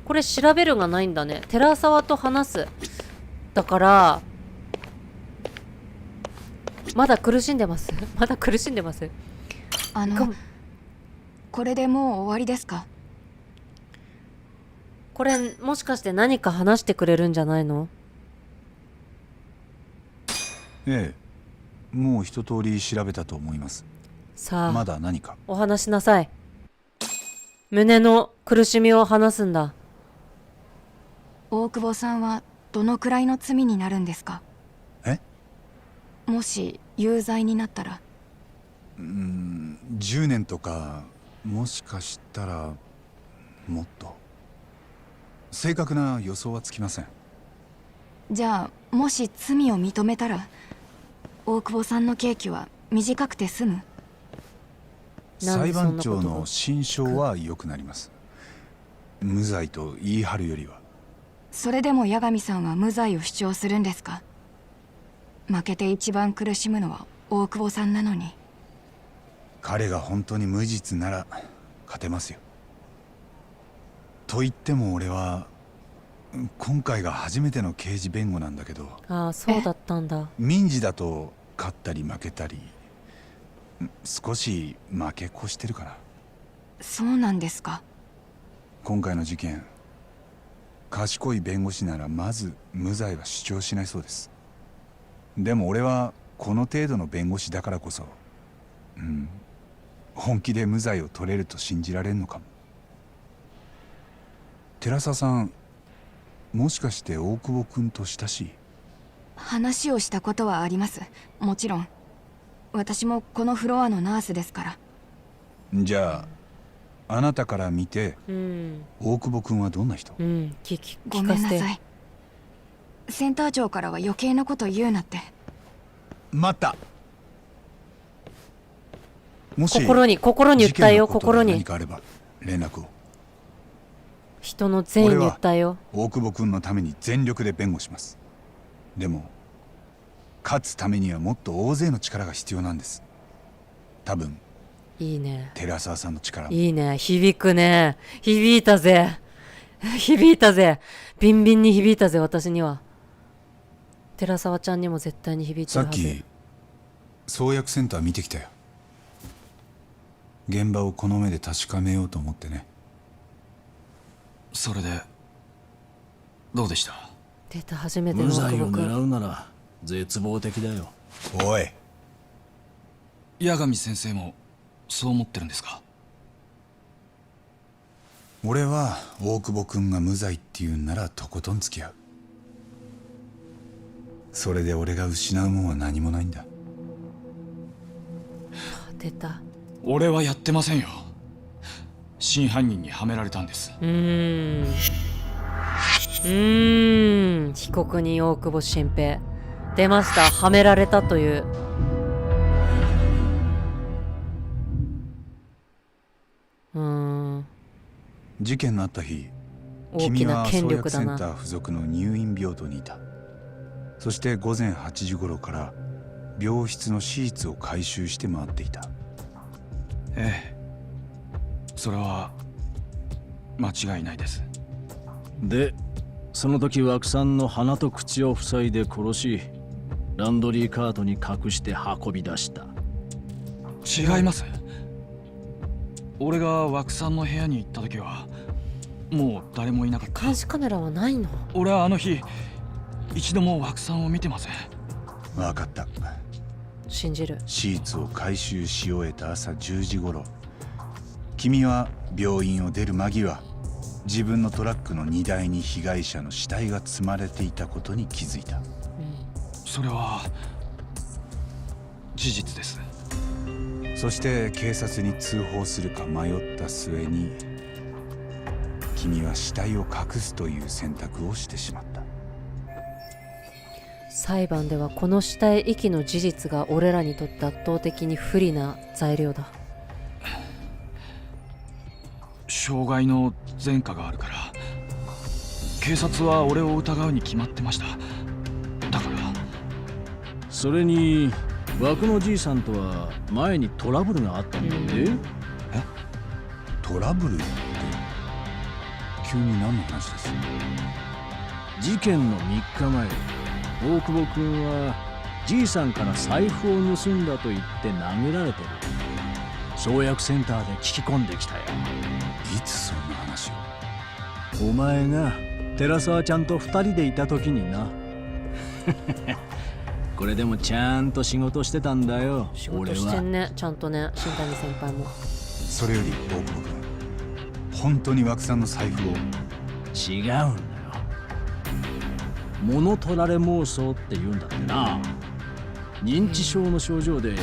これ調べるがないんだね。寺沢と話すだからまだ苦しんでます。まだ苦しんでます。これでもう終わりですか？これもしかして何か話してくれるんじゃないの？ええ、もう一通り調べたと思います。さあ、まだ何か？お話しなさい。胸の苦しみを話すんだ。大久保さんはどのくらいの罪になるんですか？え？もし有罪になったら。10年とか、もしかしたらもっと。正確な予想はつきません。じゃあもし罪を認めたら大久保さんの刑期は短くて済む？裁判長の心証は良くなります。無罪と言い張るよりは。それでも八神さんは無罪を主張するんですか？負けて一番苦しむのは大久保さんなのに。彼が本当に無実なら勝てますよ。と言っても俺は今回が初めての刑事弁護なんだけど。ああ、そうだったんだ。民事だと勝ったり負けたり、少し負け越してるかな。そうなんですか。今回の事件、賢い弁護士ならまず無罪は主張しないそうです。でも俺はこの程度の弁護士だからこそ、本気で無罪を取れると信じられるのかも。寺澤さん、もしかして大久保君と親しい？話をしたことはあります。もちろん。私もこのフロアのナースですから。じゃあ、あなたから見て、大久保君はどんな人？ごめんなさい。センター長からは余計なこと言うなって。待った。もし心に訴えよう。心に何かあれば連絡を。人の善意に訴えよう。大久保君のために全力で弁護します。でも勝つためにはもっと大勢の力が必要なんです。多分いいね、寺澤さんの力も。いいね、響くね。響いたぜ。響いたぜ。ビンビンに響いたぜ。私には。寺澤ちゃんにも絶対に響いてるはず。さっき創薬センター見てきたよ。現場をこの目で確かめようと思ってね。それでどうでした？出た、初めての無罪を狙うなら絶望的だよ。おい、八神先生もそう思ってるんですか？俺は大久保君が無罪って言うんならとことん付き合う。それで俺が失うもんは何もないんだ。出た。俺はやってませんよ。真犯人にはめられたんです。被告人大久保新平出ました。はめられたという。事件のあった日、大きな権力だな。君は創薬センター附属の入院病棟にいた。そして午前8時頃から病室のシーツを回収して回っていた。ええ、それは間違いないです。で、その時枠さんの鼻と口を塞いで殺し、ランドリーカートに隠して運び出した。違います。俺が枠さんの部屋に行った時はもう誰もいなかった。監視カメラはないの？俺はあの日一度も枠さんを見てません。分かった。信じる。シーツを回収し終えた朝10時頃、君は病院を出る間際、自分のトラックの荷台に被害者の死体が積まれていたことに気づいた。それは事実です。そして警察に通報するか迷った末に、君は死体を隠すという選択をしてしまった。裁判ではこの死体遺棄の事実が俺らにとって圧倒的に不利な材料だ。傷害の前科があるから警察は俺を疑うに決まってました。だからそれに枠のじいさんとは前にトラブルがあったんだって。トラブルって急に何の話です？事件の3日前、大久保君はじいさんから財布を盗んだと言って殴られてる。創薬センターで聞き込んできたよ。いつそんな話を？お前が寺沢ちゃんと2人でいた時にな。これでもちゃんと仕事してたんだよ。仕事してんね、ちゃんとね、新谷先輩も。それより大久保君、本当に枠さんの財布を？違うんだよ。物取られ妄想って言うんだってな。認知症の症状で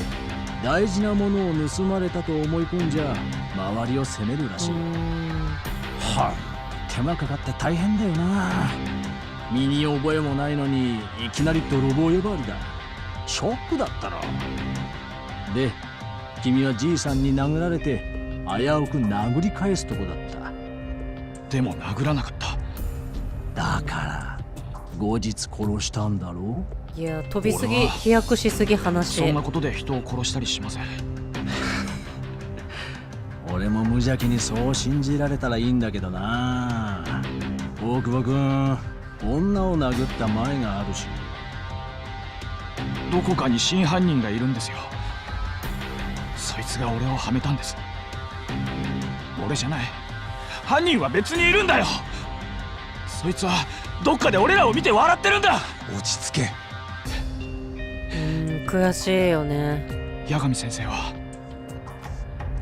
大事なものを盗まれたと思い込んじゃ周りを責めるらしい。はあ、手間かかって大変だよな。身に覚えもないのにいきなり泥棒呼ばわりだ。ショックだったろ。で、君はじいさんに殴られて危うく殴り返すとこだった。でも殴らなかった。だから後日殺したんだろう。いや、飛びすぎ、飛躍しすぎ話。そんなことで人を殺したりしません。俺も無邪気にそう信じられたらいいんだけどな。大久保君、女を殴った前があるし。どこかに真犯人がいるんですよ。そいつが俺をはめたんです。俺じゃない。犯人は別にいるんだよ。そいつはどっかで俺らを見て笑ってるんだ。落ち着け。悔しいよね。八神先生は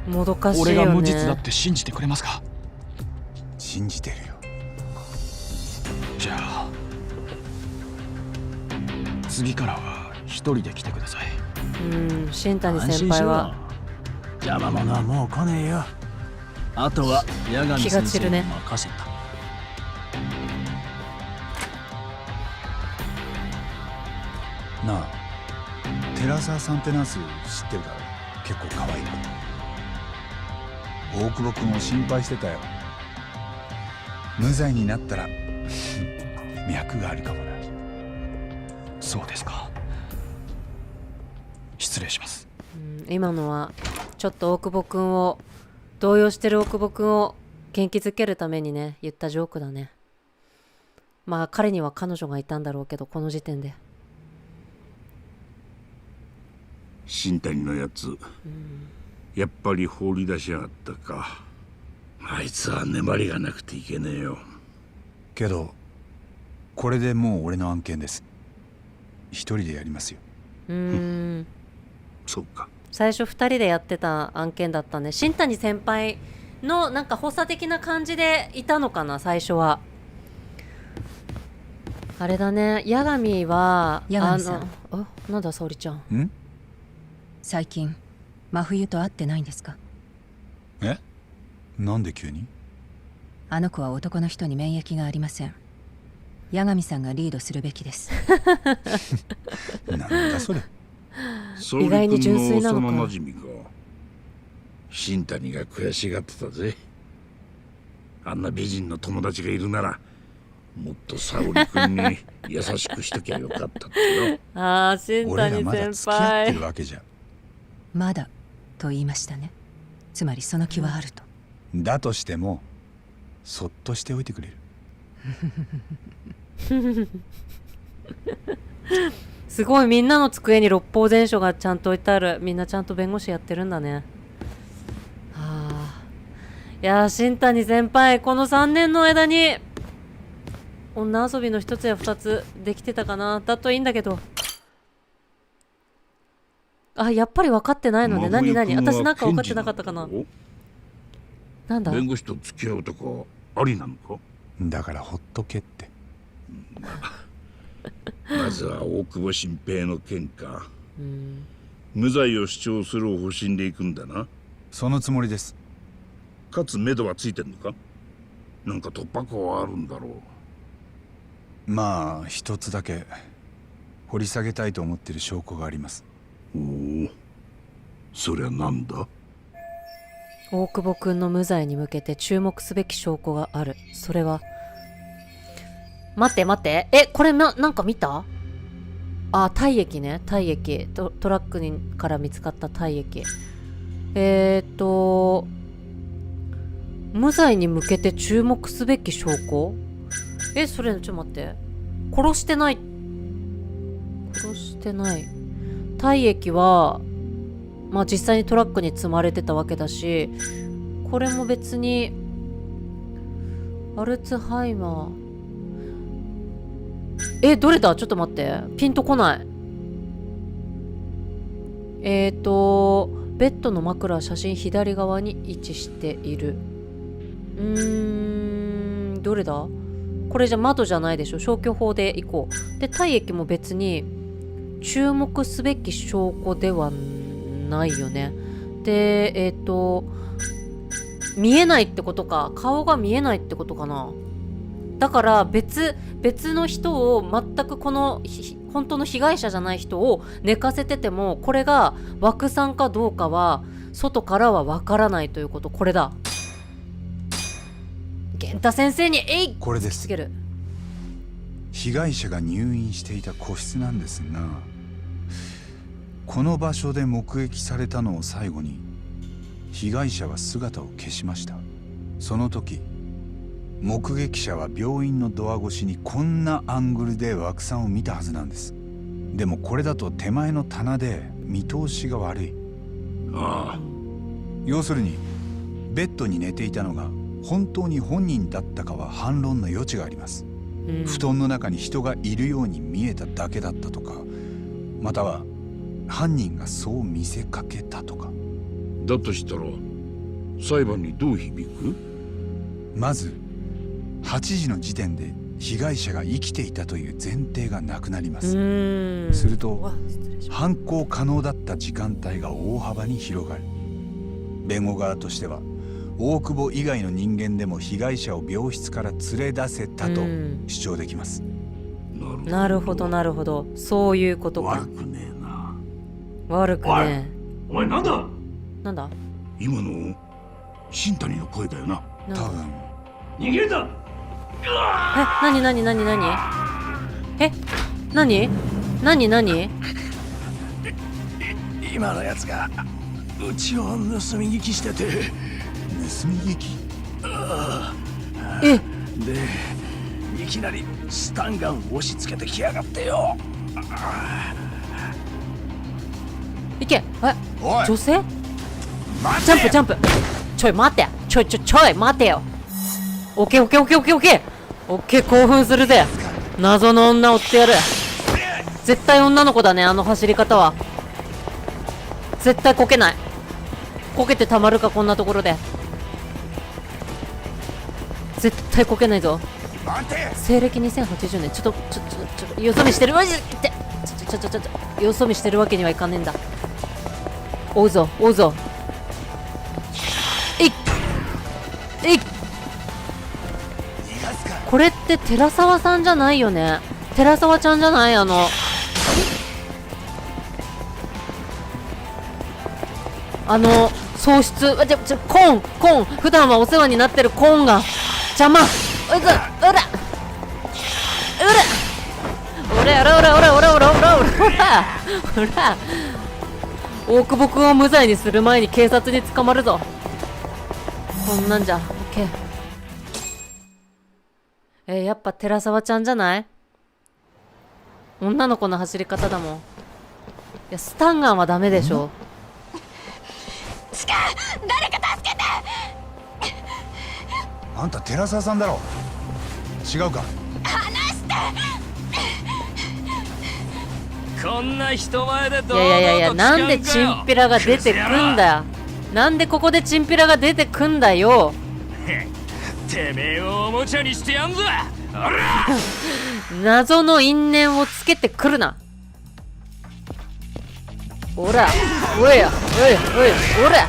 もどかしいよね。俺が無実だって信じてくれますか？信じてるよ。じゃあ次からは一人で来てください。新谷先輩は邪魔者はもう来ねえよ。あとは八神先生に任せた。なあ、寺沢さんってナース知ってるだろ？結構可愛い子。大久保君を心配してたよ。無罪になったら脈があるかもな。そうですか。失礼します。今のはちょっと大久保くんを動揺してる大久保くんを元気づけるためにね言ったジョークだね。まあ彼には彼女がいたんだろうけど、この時点で新谷のやつ、やっぱり放り出しやがったか。あいつは粘りがなくていけねえよ。けどこれでもう俺の案件です。一人でやりますよ。そっか。最初2人でやってた案件だったね。新谷先輩のなんか補佐的な感じでいたのかな、最初は。あれだね、八神は八神さん、なんだ沙織ちゃん。最近真冬と会ってないんですか？え？なんで急に？あの子は男の人に免疫がありません。八神さんがリードするべきです。なんだそれ。意外に純粋なのか。幼馴染か。新谷が悔しがってたぜ。あんな美人の友達がいるならもっと沙織君に優しくしときゃよかったってよ。ああ、新谷先輩。俺らまだ付き合ってるわけじゃん。まだと言いましたね。つまりその気はあると。だとしてもそっとしておいてくれる？すごい、みんなの机に六法全書がちゃんと置いてある。みんなちゃんと弁護士やってるんだね。やー、新谷先輩、この3年の間に女遊びの1つや2つできてたかな。だといいんだけど。あ、やっぱり分かってないのね。何私なんか分かってなかったかな。なんだ。弁護士と付き合うとかありなのか。だからほっとけって。まずは大久保新平の件か。無罪を主張する方針でいくんだな。そのつもりです。かつ目処はついてんのか。なんか突破口はあるんだろう。まあ一つだけ掘り下げたいと思ってる証拠があります。おお、そりゃなんだ。大久保くんの無罪に向けて注目すべき証拠がある。それは、待ってこれなんか見た？あ、体液ね。体液。トラックから見つかった体液。無罪に向けて注目すべき証拠？それ、ちょっと待って。殺してない。体液は、まあ実際にトラックに積まれてたわけだし、これも別に、アルツハイマー。どれだ？ちょっと待って。ピンとこない。ベッドの枕は写真左側に位置している。どれだ？これじゃ窓じゃないでしょ。消去法でいこう。で、体液も別に注目すべき証拠ではないよね。で、見えないってことか。顔が見えないってことかな。だから別の人を全くこの本当の被害者じゃない人を寝かせてても、これが枠さんかどうかは外からはわからないということ。これだ。源太先生にこれです。つける。被害者が入院していた個室なんですが、この場所で目撃されたのを最後に被害者は姿を消しました。その時目撃者は病院のドア越しにこんなアングルで枠さんを見たはずなんです。でもこれだと手前の棚で見通しが悪い。要するにベッドに寝ていたのが本当に本人だったかは反論の余地があります。布団の中に人がいるように見えただけだったとか、または犯人がそう見せかけたとか。だとしたら裁判にどう響く？まず8時の時点で被害者が生きていたという前提がなくなります。すると犯行可能だった時間帯が大幅に広がる。弁護側としては大久保以外の人間でも被害者を病室から連れ出せたと主張できます。なるほどなるほど、そういうことか。悪くねえな。悪くねえ。お前なんだ？なんだ？今の新谷の声だよな。多分。逃げるだ。なに何今のやつがうちを盗み聞きしてて。盗み聞き？で、いきなりスタンガン押し付けてきやがってよ。いけ。おい、女性？ジャンプ。ちょい待って。ちょい待てよ。オッケー、興奮するぜ。謎の女追ってやる。絶対女の子だね、あの走り方は。絶対こけない。こけてたまるか、こんなところで。絶対こけないぞ。西暦2080年。ちょっとよそ見してる。よそ見してるわけにはいかねえんだ。追うぞ。これって寺沢さんじゃないよね。寺沢ちゃんじゃない？喪失。コーン。普段はお世話になってるコーンが邪魔。おら。大久保くんを無罪にする前に警察に捕まるぞ。こんなんじゃ。オッケー。やっぱ寺沢ちゃんじゃない？女の子の走り方だもん。いや、スタンガンはダメでしょ。誰か助けて。あんた寺澤さんだろ。違うか。こんな人前でいや、なんでチンピラが出てくんだよ。なんでここでチンピラが出てくんだよ。てめえをおもちゃにしてやんぞ。謎の因縁をつけてくるな。おら、おいや、おら。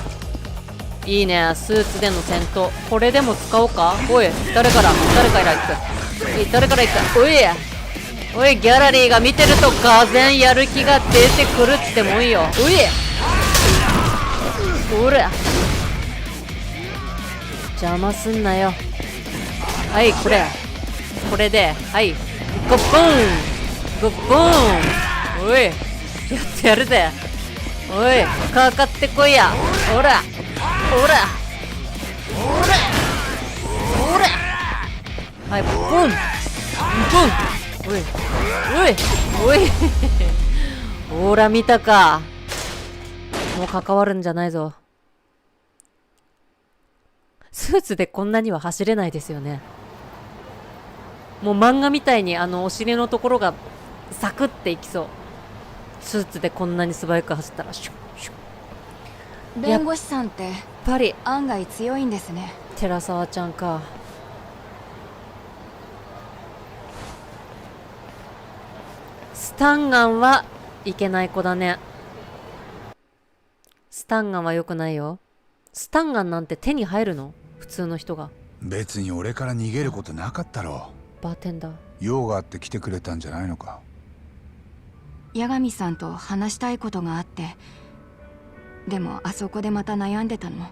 いいね、スーツでの戦闘。これでも使おうか。おい、誰から行く。おい、誰から行く。おいや。おい、ギャラリーが見てるとがぜんやる気が出てくるってもんよ。おい、おら。邪魔すんなよ。はい、これで、はい、ゴッボン、おい、やってやるぜ。おい、かかってこいや。ほら、はい、ボン、おいほら見たか。もう関わるんじゃないぞ。スーツでこんなには走れないですよね。もう漫画みたいにお尻のところがサクっていきそう。スーツでこんなに素早く走ったらシュッシュッ。弁護士さんってやっぱり案外強いんですね。寺澤ちゃんか。スタンガンはいけない子だね。スタンガンは良くないよ。スタンガンなんて手に入るの？普通の人が。別に俺から逃げることなかったろ。バーテンダー。用があって来てくれたんじゃないのか。八神さんと話したいことがあって、でもあそこでまた悩んでたの。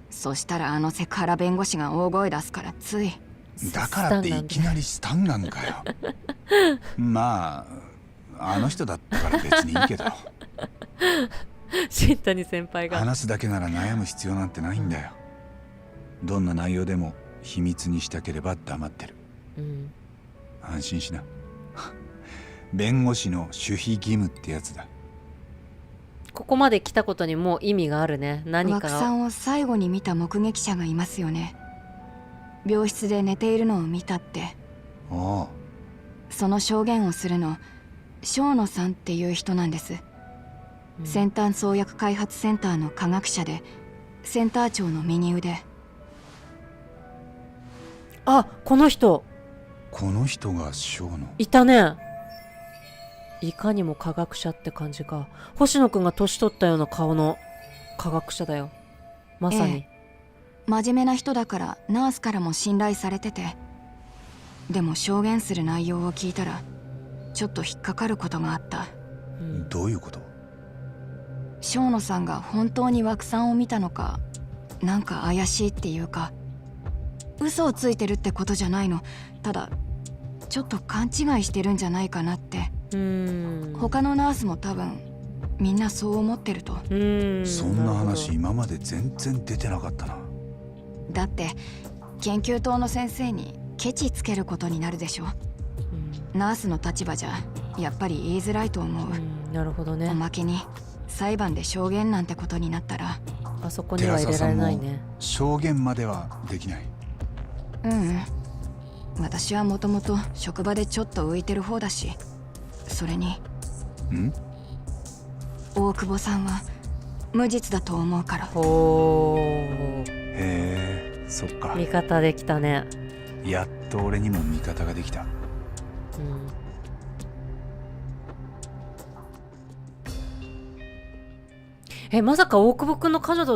そしたらセクハラ弁護士が大声出すからつい。だからっていきなりスタンガンかよ。まああの人だったから別にいいけど。新谷先輩が話すだけなら悩む必要なんてないんだよ。どんな内容でも秘密にしたければ黙ってる。安心しな。弁護士の守秘義務ってやつだ。ここまで来たことにもう意味があるね。何か枠さんを最後に見た目撃者がいますよね。病室で寝ているのを見たって。ああ。その証言をするの生野さんっていう人なんです。先端創薬開発センターの科学者でセンター長の右腕。あ、この人が生野いたね。いかにも科学者って感じか。星野くんが年取ったような顔の科学者だよ。まさに、真面目な人だからナースからも信頼されてて、でも証言する内容を聞いたらちょっと引っかかることがあった。どういうこと？生野さんが本当に枠さんを見たのか、なんか怪しいっていうか、嘘をついてるってことじゃないの。ただちょっと勘違いしてるんじゃないかなって。他のナースも多分みんなそう思ってると。そんな話今まで全然出てなかったな。だって研究棟の先生にケチつけることになるでしょ。ナースの立場じゃやっぱり言いづらいと思う。なるほどね。おまけに裁判で証言なんてことになったらあそこには入れられないね。証言まではできない。私はもともと職場でちょっと浮いてる方だし、それに大久保さんは無実だと思うから。へえ、そっか。味方できたね。やっと俺にも味方ができた。まさか大久保くんの彼女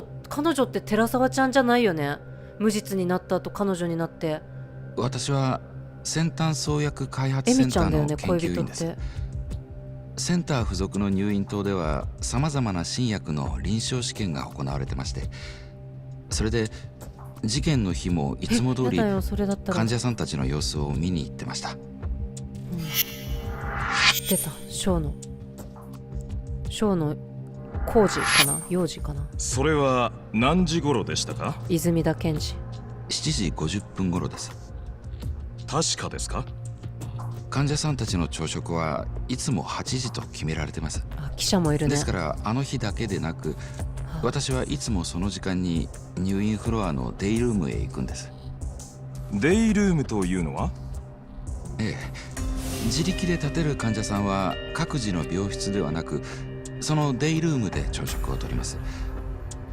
って寺澤ちゃんじゃないよね。無実になった後彼女になって。私は先端創薬開発センターの研究員です。センター付属の入院棟ではさまざまな新薬の臨床試験が行われてまして、それで事件の日もいつも通り患者さんたちの様子を見に行ってました。出た、小野浩二かな、幼児かな。それは何時頃でしたか？泉田健二。7時50分頃です。確かですか？患者さんたちの朝食はいつも8時と決められてます。記者もいるね。ですからあの日だけでなく、私はいつもその時間に入院フロアのデイルームへ行くんです。デイルームというのは？ええ、自力で立てる患者さんは各自の病室ではなく、そのデイルームで朝食をとります。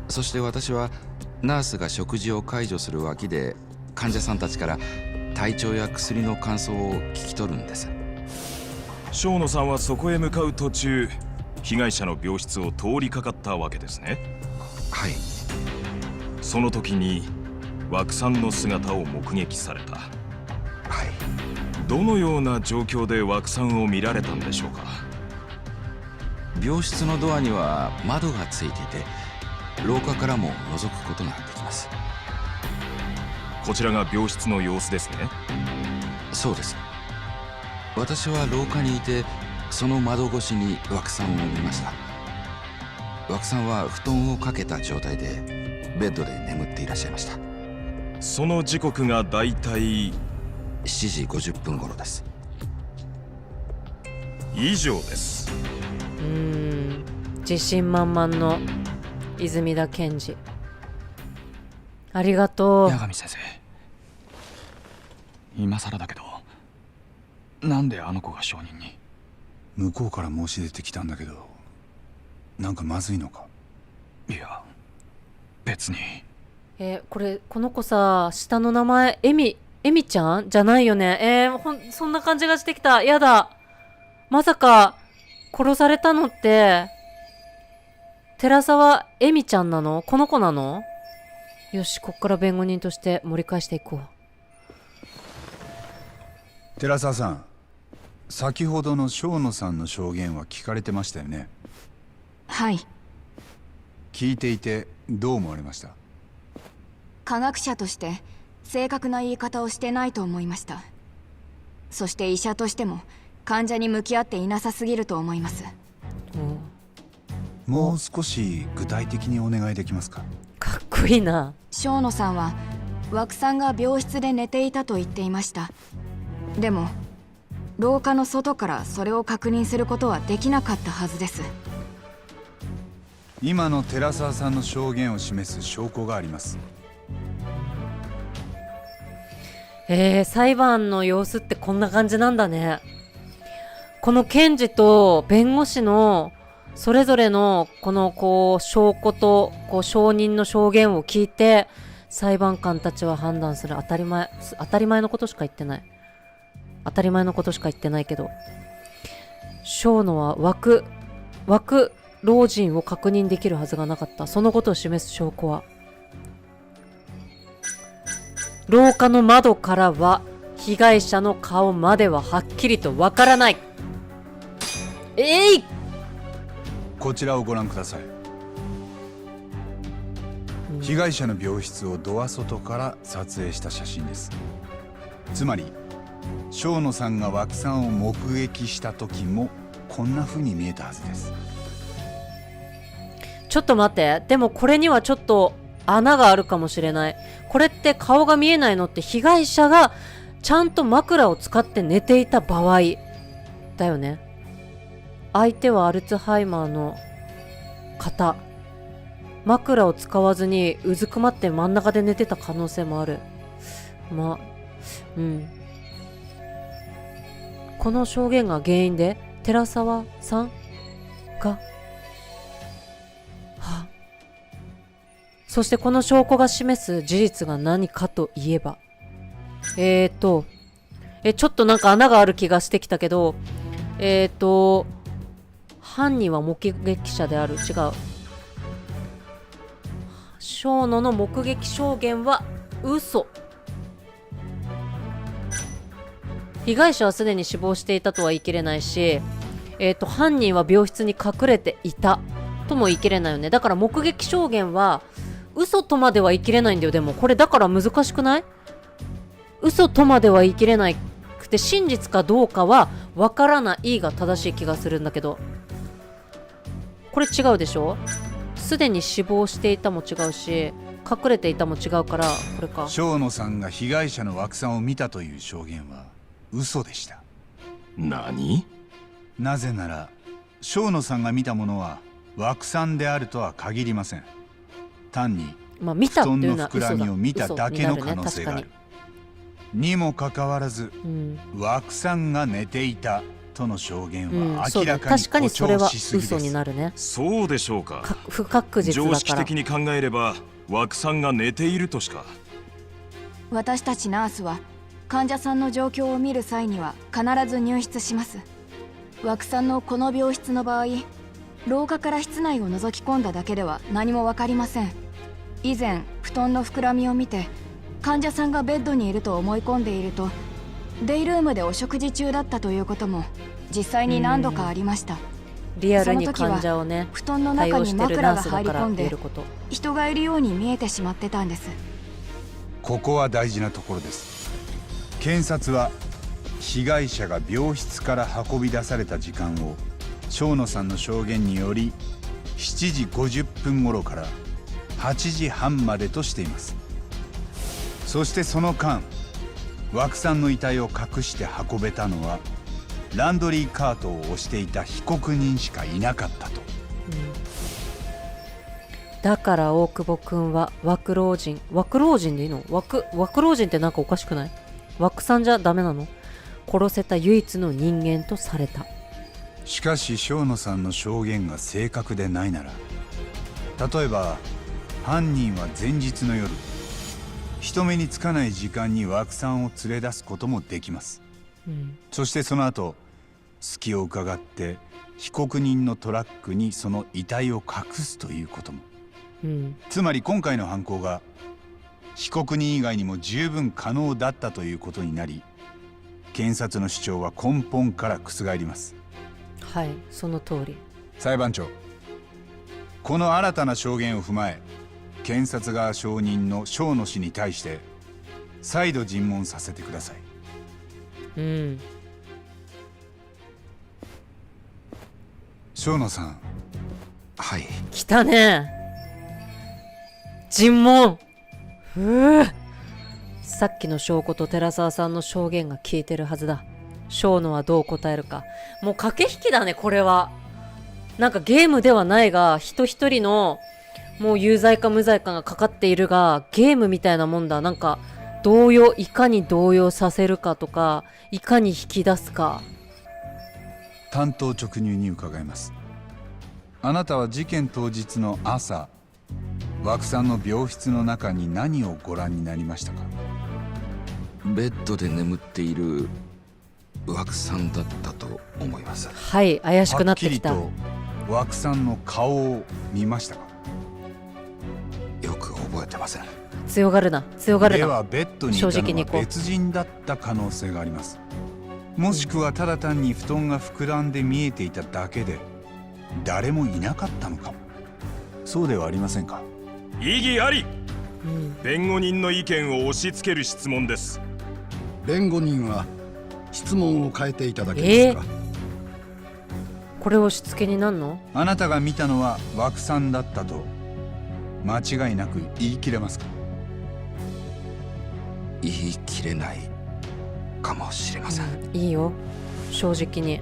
そして私はナースが食事を介助する脇で患者さんたちから体調や薬の感想を聞き取るんです。生野さんはそこへ向かう途中、被害者の病室を通りかかったわけですね。はい。その時に枠さんの姿を目撃された。はい。どのような状況で枠さんを見られたんでしょうか？病室のドアには窓がついていて、廊下からも覗くことができます。こちらが病室の様子ですね。そうです。私は廊下にいて、その窓越しに枠さんを見ました。枠さんは布団をかけた状態でベッドで眠っていらっしゃいました。その時刻がだいたい7時50分頃です。以上です。自信満々の泉田健二、ありがとう。八神先生、今更だけど、なんであの子が証人に？向こうから申し出てきたんだけど、なんかまずいのか？いや、別に。この子さ、下の名前エミちゃんじゃないよね。そんな感じがしてきた。やだ。まさか殺されたのって寺沢エミちゃんなの？この子なの？よし、こっから弁護人として盛り返していこう。寺沢さん、先ほどの生野さんの証言は聞かれてましたよね？はい。聞いていてどう思われました？科学者として正確な言い方をしてないと思いました。そして医者としても患者に向き合っていなさすぎると思います。もう少し具体的にお願いできますか？かっこいいな。生野さんは枠さんが病室で寝ていたと言っていました。でも廊下の外からそれを確認することはできなかったはずです。今の寺沢さんの証言を示す証拠があります。裁判の様子ってこんな感じなんだね。この検事と弁護士のそれぞれのこの証拠と証人の証言を聞いて裁判官たちは判断する。当たり前のことしか言ってない。当たり前のことしか言ってないけど、生野は枠老人を確認できるはずがなかった。そのことを示す証拠は、廊下の窓からは被害者の顔までははっきりとわからない。こちらをご覧ください。被害者の病室をドア外から撮影した写真です。つまり生野さんが枠さんを目撃した時もこんな風に見えたはずです。ちょっと待って、でもこれにはちょっと穴があるかもしれない。これって顔が見えないのって被害者がちゃんと枕を使って寝ていた場合だよね。相手はアルツハイマーの方、枕を使わずにうずくまって真ん中で寝てた可能性もある。この証言が原因で寺沢さんがそしてこの証拠が示す事実が何かといえば、ちょっとなんか穴がある気がしてきたけど、犯人は目撃者である。違う。生野の目撃証言は嘘。被害者はすでに死亡していたとは言い切れないし、犯人は病室に隠れていたとも言い切れないよね。だから目撃証言は嘘とまでは言い切れないんだよ。でもこれだから難しくない？嘘とまでは言い切れなくて真実かどうかはわからないが正しい気がするんだけど、これ違うでしょ？すでに死亡していたも違うし隠れていたも違うから、これか。生野さんが被害者の枠さんを見たという証言は嘘でした。何？なぜなら生野さんが見たものは枠さんであるとは限りません。単に布団の膨らみを見ただけの可能性がある。にもかかわらず、枠さんが寝ていたとの証言は明らかに誇張しすぎです。嘘になるね。そうでしょうか。不確実だから。常識的に考えれば枠さんが寝ているとしか。私たちナースは患者さんの状況を見る際には必ず入室します。枠さんのこの病室の場合、廊下から室内を覗き込んだだけでは何も分かりません。以前布団の膨らみを見て患者さんがベッドにいると思い込んでいると、デイルームでお食事中だったということも実際に何度かありました。リアルに患者をね、布団の中に枕が入り込んで人がいるように見えてしまってたんです。ここは大事なところです。検察は被害者が病室から運び出された時間を生野さんの証言により7時50分頃から8時半までとしています。そしてその間、枠さんの遺体を隠して運べたのはランドリーカートを押していた被告人しかいなかったと。だから大久保くんは枠老人でいいの？枠老人ってなんかおかしくない？枠さんじゃダメなの？殺せた唯一の人間とされた。しかし生野さんの証言が正確でないなら、例えば犯人は前日の夜人目につかない時間に枠さんを連れ出すこともできます。そしてその後隙を伺って被告人のトラックにその遺体を隠すということも、つまり今回の犯行が被告人以外にも十分可能だったということになり、検察の主張は根本から覆ります。はい、その通り。裁判長、この新たな証言を踏まえ検察側証人の生野氏に対して再度尋問させてください。生野さん。はい。来たね、尋問。さっきの証拠と寺澤さんの証言が聞いてるはずだ。生野はどう答えるか。もう駆け引きだね、これは。なんかゲームではないが、人一人のもう有罪か無罪かがかかっているが、ゲームみたいなもんだ。なんかいかに動揺させるかとか、いかに引き出すか。単刀直入に伺います。あなたは事件当日の朝、枠さんの病室の中に何をご覧になりましたか？ベッドで眠っている枠さんだったと思います。はい、怪しくなってきた。はっきりと枠さんの顔を見ましたか？よく覚えてません。強がるな。ではベッドにいたのは別人だった可能性があります。もしくはただ単に布団が膨らんで見えていただけで誰もいなかったのかも。そうではありませんか？異議あり。弁護人の意見を押し付ける質問です。弁護人は質問を変えていただけますか？これ押し付けになんの？あなたが見たのは枠さんだったと間違いなく言い切れますか？言い切れないかもしれません。いいよ、正直に。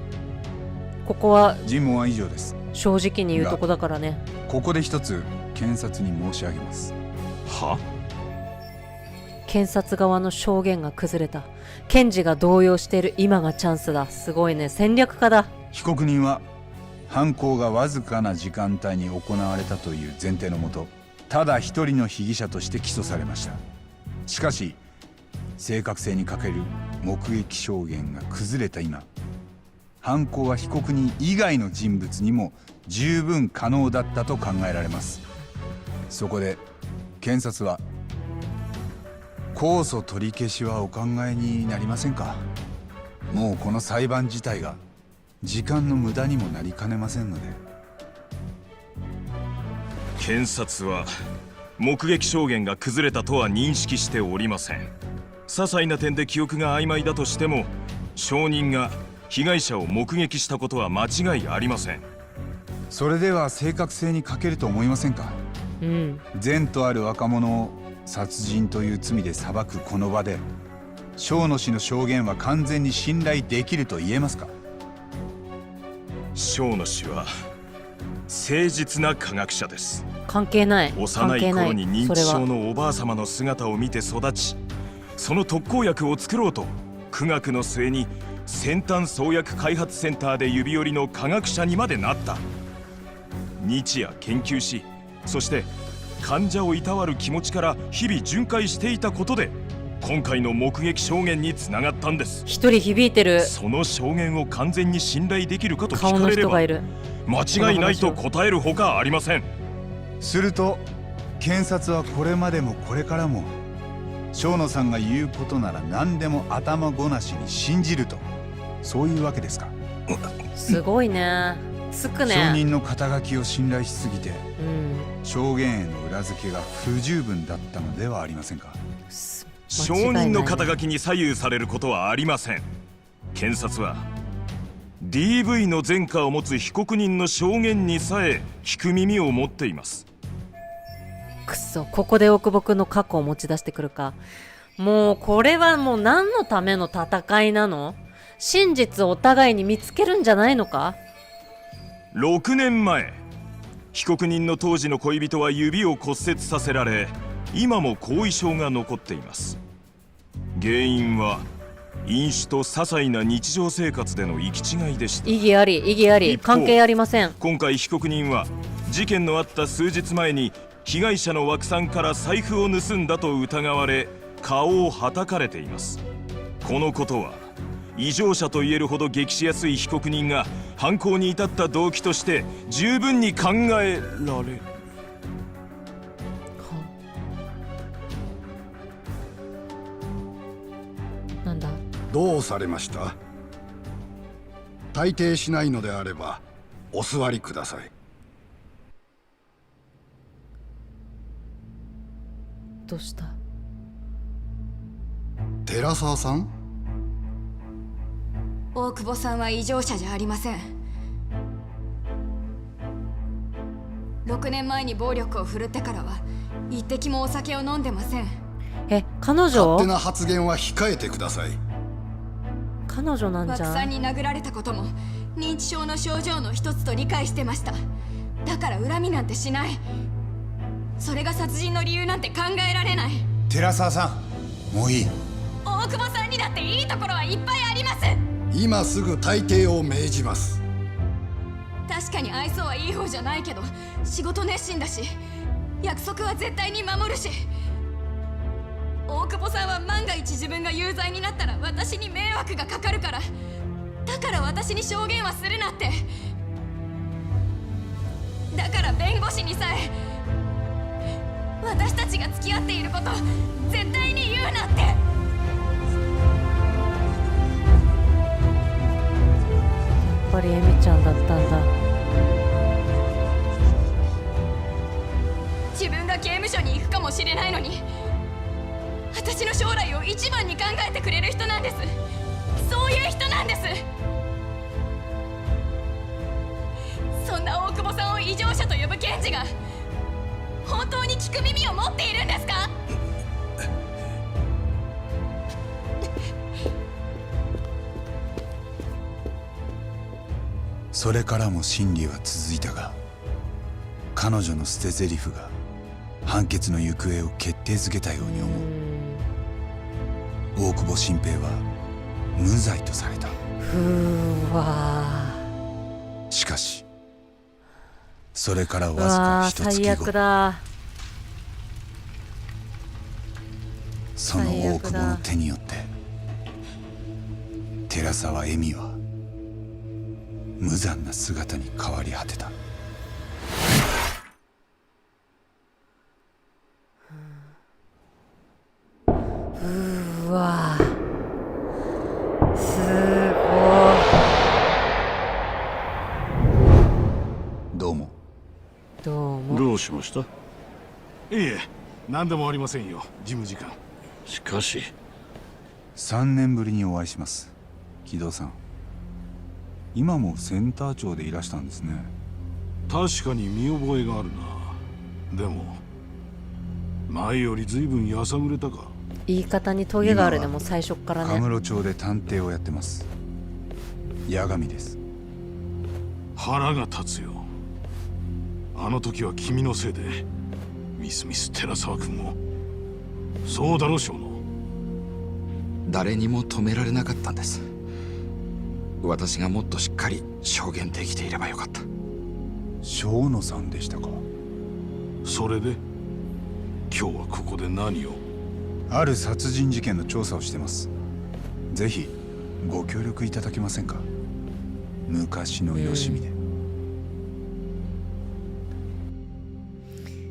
ここは尋問は以上です。正直に言うとこだからね。ここで一つ検察に申し上げます。は？検察側の証言が崩れた。検事が動揺している今がチャンスだ。すごいね、戦略家だ。被告人は犯行がわずかな時間帯に行われたという前提のもと、ただ一人の被疑者として起訴されました。しかし正確性に欠ける目撃証言が崩れた今、犯行は被告人以外の人物にも十分可能だったと考えられます。そこで検察は控訴取り消しはお考えになりませんか？もうこの裁判自体が時間の無駄にもなりかねませんので。検察は目撃証言が崩れたとは認識しておりません。些細な点で記憶が曖昧だとしても、証人が被害者を目撃したことは間違いありません。それでは正確性に欠けると思いませんか？善とある若者を殺人という罪で裁くこの場で、生野氏の証言は完全に信頼できると言えますか？生野氏は誠実な科学者です。関係ない。幼い頃に認知症のおばあ様の姿を見て育ち、その特効薬を作ろうと苦学の末に先端創薬開発センターで指折りの科学者にまでなった。日夜研究し、そして患者をいたわる気持ちから日々巡回していたことで今回の目撃証言につながったんです。一人響いてる。その証言を完全に信頼できるかと聞顔のかれれば人がいる。間違いないと答えるほかありません。すると検察はこれまでもこれからも生野さんが言うことなら何でも頭ごなしに信じると、そういうわけですか？すごいね。つくね。証人の肩書きを信頼しすぎて、うん、証言への裏付けが不十分だったのではありませんか？証人の肩書きに左右されることはありません。検察は DV の前科を持つ被告人の証言にさえ聞く耳を持っています。くそ、ここで大久保くんの過去を持ち出してくるか。もうこれはもう何のための戦いなの？真実をお互いに見つけるんじゃないのか？6年前、被告人の当時の恋人は指を骨折させられ、今も後遺症が残っています。原因は飲酒と些細な日常生活での行き違いでした。異議あり、異議あり、関係ありません。今回被告人は事件のあった数日前に被害者の枠さんから財布を盗んだと疑われ、顔をはたかれています。このことは異常者と言えるほど激しやすい被告人が犯行に至った動機として十分に考えられる。なんだ？どうされました？退廷しないのであればお座りください。どうした？寺沢さん？大久保さんは異常者じゃありません。6年前に暴力を振るってからは一滴もお酒を飲んでません。彼女？勝手な発言は控えてください。彼女なんじゃん。枠さんに殴られたことも認知症の症状の一つと理解してました。だから恨みなんてしない。それが殺人の理由なんて考えられない。寺沢さん、もういい。大久保さんにだっていいところはいっぱいあります。今すぐ退廷を命じます。確かに愛想はいい方じゃないけど仕事熱心だし、約束は絶対に守るし、大久保さんは万が一自分が有罪になったら私に迷惑がかかるから、だから私に証言はするなって。だから弁護士にさえ私たちが付き合っていること絶対に言うなって。やっぱりエミちゃんだったんだ。自分が刑務所に行くかもしれないのに私の将来を一番に考えてくれる人なんです。そういう人なんです。そんな大久保さんを異常者と呼ぶ検事が本当に聞く耳を持っているんですか？それからも審理は続いたが、彼女の捨て台詞が判決の行方を決定づけたように思う。大久保新平は無罪とされた。しかしそれからわずか一月最悪だ。その大久保の手によって寺沢恵美は無残な姿に変わり果てた。うわ、すごい。どうも。どうしました？いえ、何でもありませんよ、事務次官。しかし3年ぶりにお会いします。木戸さん、今もセンター長でいらしたんですね。確かに見覚えがあるな。でも前より随分やさぐれたか。言い方にトゲがあるね、もう最初っからね。カムロ町で探偵をやってます。八神です。腹が立つよ。あの時は君のせいでミス寺沢君を。そうだろ、小野。誰にも止められなかったんです。私がもっとしっかり証言できていればよかった。生野さんでしたか。それで今日はここで何を？ある殺人事件の調査をしてます。ぜひご協力いただけませんか。昔のよしみで。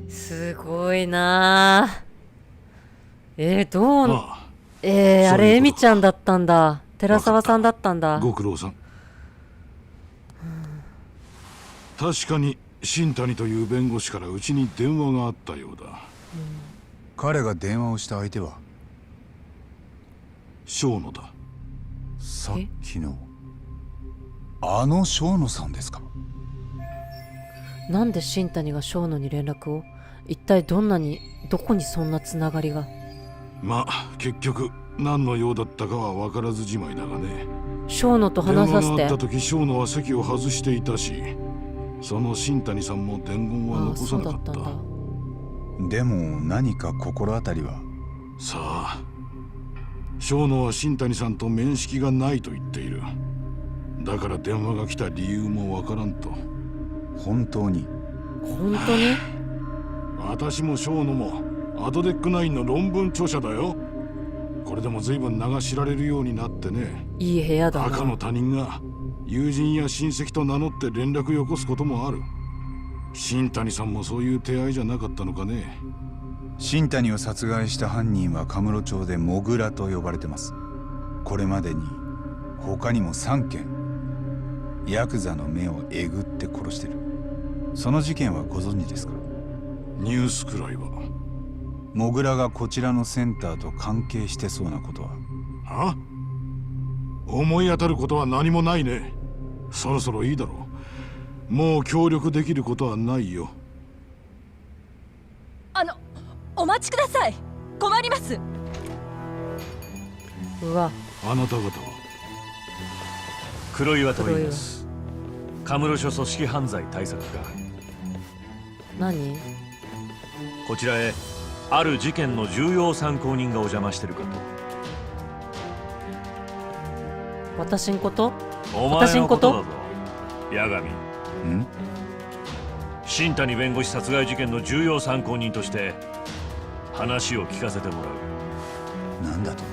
すごいなあ。どうああれエミちゃんだったんだ。寺澤さんだったんだ。ご苦労さん。確かに新谷という弁護士からうちに電話があったようだ。彼が電話をした相手は生野だ。さっきのあの生野さんですか。なんで新谷が生野に連絡を？一体どこにそんなつながりが？まあ結局何の用だったかは分からずじまいだがね。生野と話させて。電話があった時生野は席を外していたし、その新谷さんも伝言は残さなかった。でも何か心当たりは？さあ、生野は新谷さんと面識がないと言っている。だから電話が来た理由もわからんと。本当に？本当に？私も生野もアドデック9の論文著者だよ。これでも随分名が知られるようになってね。いい部屋だな。赤の他人が友人や親戚と名乗って連絡をよこすこともある。新谷さんもそういう手合いじゃなかったのかね。新谷を殺害した犯人はカムロ町でモグラと呼ばれてます。これまでに他にも3件ヤクザの目をえぐって殺してる。その事件はご存知ですか？ニュースくらいは。モグラがこちらのセンターと関係してそうなことは？は？思い当たることは何もないね。そろそろいいだろう。もう協力できることはないよ。お待ちください。困ります。うわ。あなた方は？黒岩と言います。カムロ署組織犯罪対策課。何？こちらへある事件の重要参考人がお邪魔してるかと。私んこと？お前のことだぞ、八神。新谷弁護士殺害事件の重要参考人として話を聞かせてもらう。なんだと？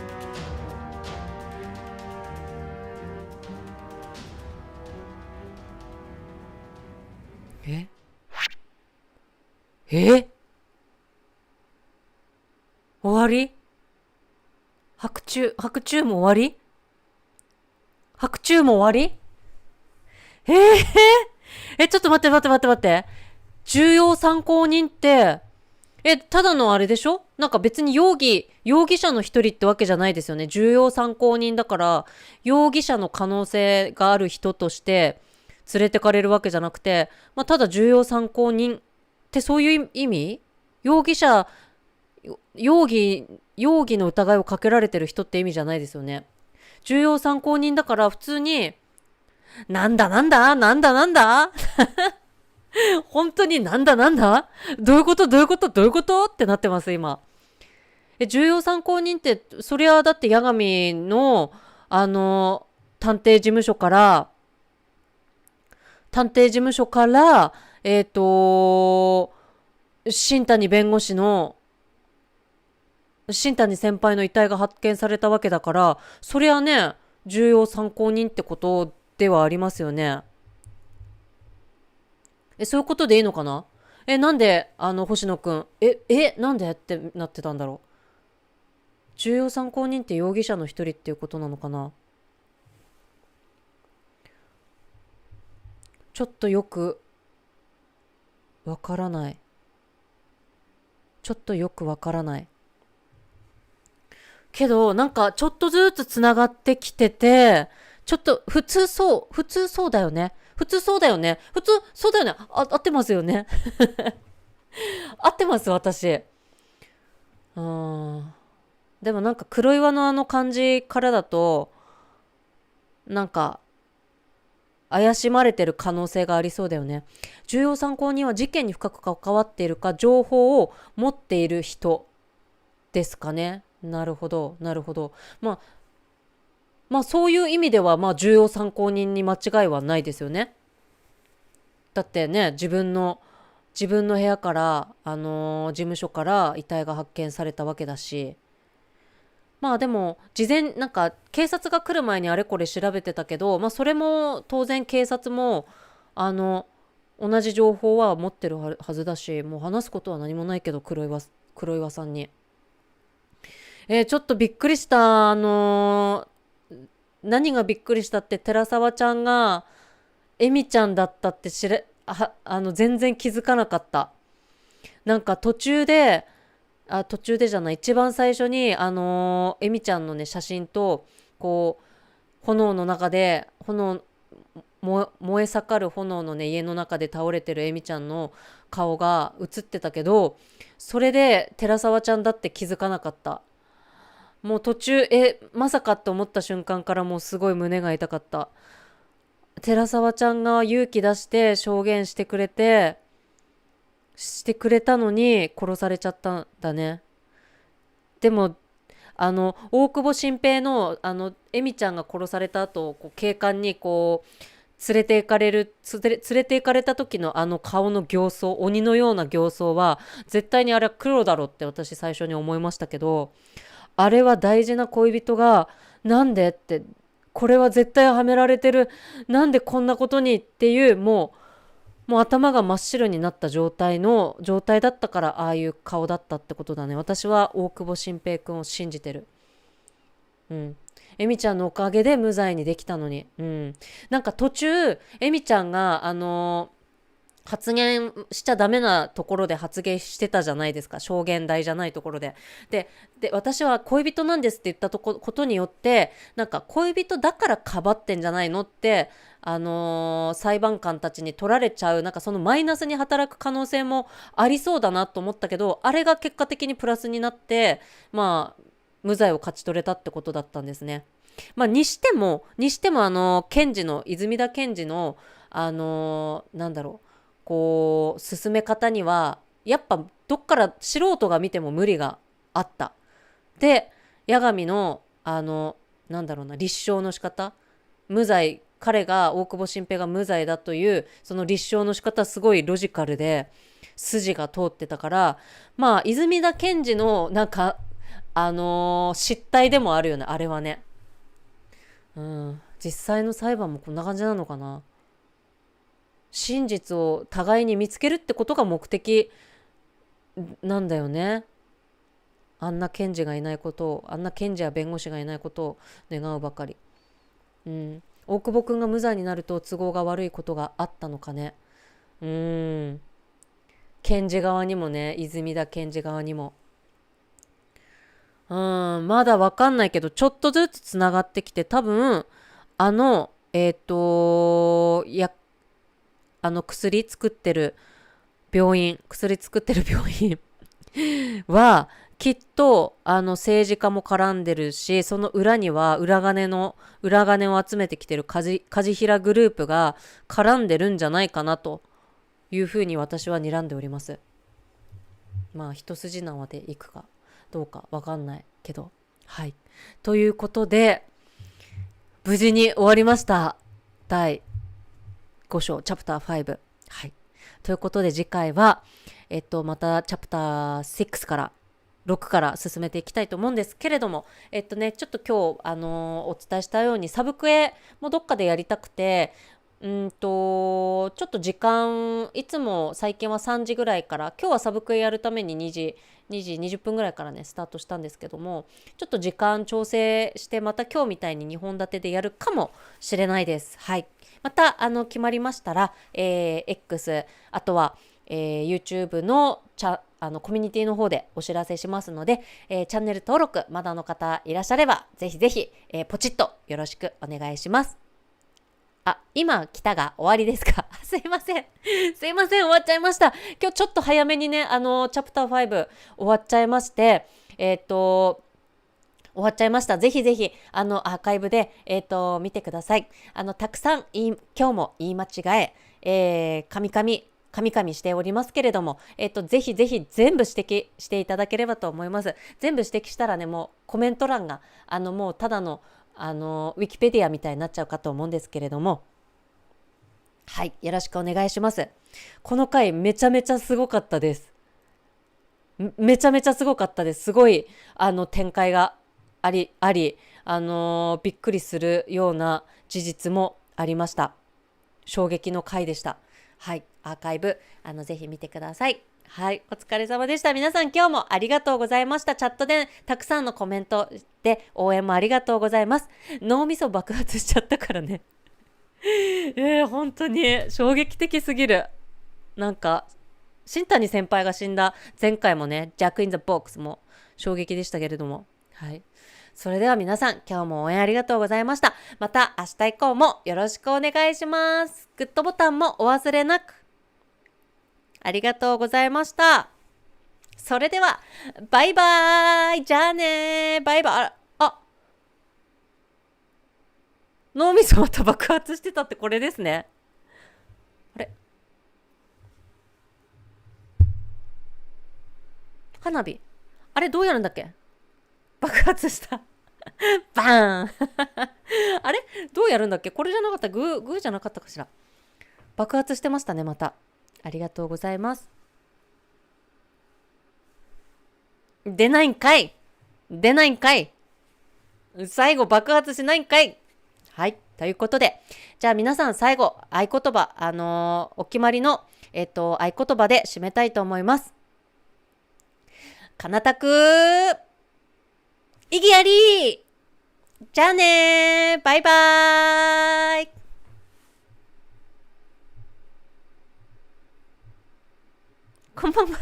終わり？白昼も終わり？白昼も終わり？ちょっと待って。重要参考人って、ただのあれでしょ？なんか別に容疑者の一人ってわけじゃないですよね。重要参考人だから、容疑者の可能性がある人として連れてかれるわけじゃなくて、ただ重要参考人ってそういう意味？容疑の疑いをかけられてる人って意味じゃないですよね。重要参考人だから普通に、なんだ本当になんだどういうことってなってます、今。重要参考人って、そりゃだって八神の、探偵事務所から、新谷先輩の遺体が発見されたわけだから、そりゃね、重要参考人ってことではありますよね。そういうことでいいのかな？なんで星野くんなんでってなってたんだろう。重要参考人って容疑者の一人っていうことなのかな？ちょっとよくわからない。けどなんかちょっとずつつながってきてて、ちょっと普通そうだよね。合ってますよね。合ってます、私。でもなんか黒岩の感じからだと、なんか怪しまれてる可能性がありそうだよね。重要参考人は事件に深く関わっているか情報を持っている人ですかね。なるほどなるほど。まあそういう意味では重要参考人に間違いはないですよね。だってね、自分の部屋から、事務所から遺体が発見されたわけだし、でもなんか警察が来る前にあれこれ調べてたけど、それも当然警察も同じ情報は持ってるはずだし、もう話すことは何もないけど、黒岩さんにちょっとびっくりした。何がびっくりしたって、寺沢ちゃんがエミちゃんだったって全然気づかなかった。なんか途中でじゃない、一番最初にエミちゃんのね写真と、こう炎の中で燃え盛る炎のね家の中で倒れてるエミちゃんの顔が映ってたけど、それで寺沢ちゃんだって気づかなかった。もう途中まさかって思った瞬間からもうすごい胸が痛かった。寺沢ちゃんが勇気出して証言してくれたのに殺されちゃったんだね。でも大久保新平のエミちゃんが殺された後、警官に連れて行かれた時の顔の形相、鬼のような形相は絶対にあれは黒だろって私最初に思いましたけど、あれは大事な恋人がなんでって、これは絶対はめられてる、なんでこんなことにっていう、もう頭が真っ白になった状態だったから、ああいう顔だったってことだね。私は大久保新平くんを信じてる。エミちゃんのおかげで無罪にできたのに。なんか途中エミちゃんが発言しちゃダメなところで発言してたじゃないですか。証言台じゃないところで。で私は恋人なんですって言ったことによって、なんか恋人だからかばってんじゃないのって、裁判官たちに取られちゃう、なんかそのマイナスに働く可能性もありそうだなと思ったけど、あれが結果的にプラスになって、無罪を勝ち取れたってことだったんですね。にしても検事の泉田検事のなんだろう、進め方にはやっぱどっから素人が見ても無理があった。で、八神のなんだろうな、立証の仕方、大久保新平が無罪だというその立証の仕方はすごいロジカルで筋が通ってたから、泉田検事のなんか失態でもあるよね、あれはね。実際の裁判もこんな感じなのかな。真実を互いに見つけるってことが目的なんだよね。あんな検事や弁護士がいないことを願うばかり。大久保くんが無罪になると都合が悪いことがあったのかね。検事側にもね、泉田検事側にも。まだわかんないけど、ちょっとずつつながってきて、多分薬作ってる病院はきっと政治家も絡んでるし、その裏には裏金を集めてきてる梶平グループが絡んでるんじゃないかなというふうに私は睨んでおります。一筋縄でいくかどうかわかんないけど、はい。ということで無事に終わりました。第5章チャプター5。はい。ということで次回はまたチャプター6から6から進めていきたいと思うんですけれども、ちょっと今日お伝えしたようにサブクエもどっかでやりたくて、ちょっと時間、いつも最近は3時ぐらいから、今日はサブクエやるために2時20分ぐらいからねスタートしたんですけども、ちょっと時間調整してまた今日みたいに2本立てでやるかもしれないです。はい。また決まりましたら、X あとは、YouTube のコミュニティの方でお知らせしますので、チャンネル登録まだの方いらっしゃればぜひぜひ、ポチッとよろしくお願いします。今来たが終わりですか？すいません終わっちゃいました。今日ちょっと早めにねチャプター5終わっちゃいまして、終わっちゃいました。ぜひぜひアーカイブで見てください。たくさん今日も言い間違え、カミカミカミカミしておりますけれども、ぜひぜひ全部指摘していただければと思います。全部指摘したらね、もうコメント欄がもうただのウィキペディアみたいになっちゃうかと思うんですけれども、はい、よろしくお願いします。この回めちゃめちゃすごかったです。めちゃめちゃすごかったです。すごい展開がありびっくりするような事実もありました。衝撃の回でした。はい、アーカイブぜひ見てください。はい、お疲れ様でした。皆さん今日もありがとうございました。チャットでたくさんのコメントで応援もありがとうございます。脳みそ爆発しちゃったからね。本当に衝撃的すぎる。なんか新谷先輩が死んだ前回もね、ジャック・イン・ザ・ボックスも衝撃でしたけれども、はい。それでは皆さん、今日も応援ありがとうございました。また明日以降もよろしくお願いします。グッドボタンもお忘れなく。ありがとうございました。それでは、バイバーイ。じゃあね。バイバイ。脳みそまた爆発してたってこれですね。あれ、花火あれどうやるんだっけ。爆発したバーンあれどうやるんだっけ。これじゃなかった。グーじゃなかったかしら。爆発してましたね。またありがとうございます。出ないんかい。最後爆発しないんかい。はい。ということで、じゃあ皆さん最後、合言葉、お決まりの、合言葉で締めたいと思います。かなたく意義あり。じゃあねー。バイバーイ。こんばんは。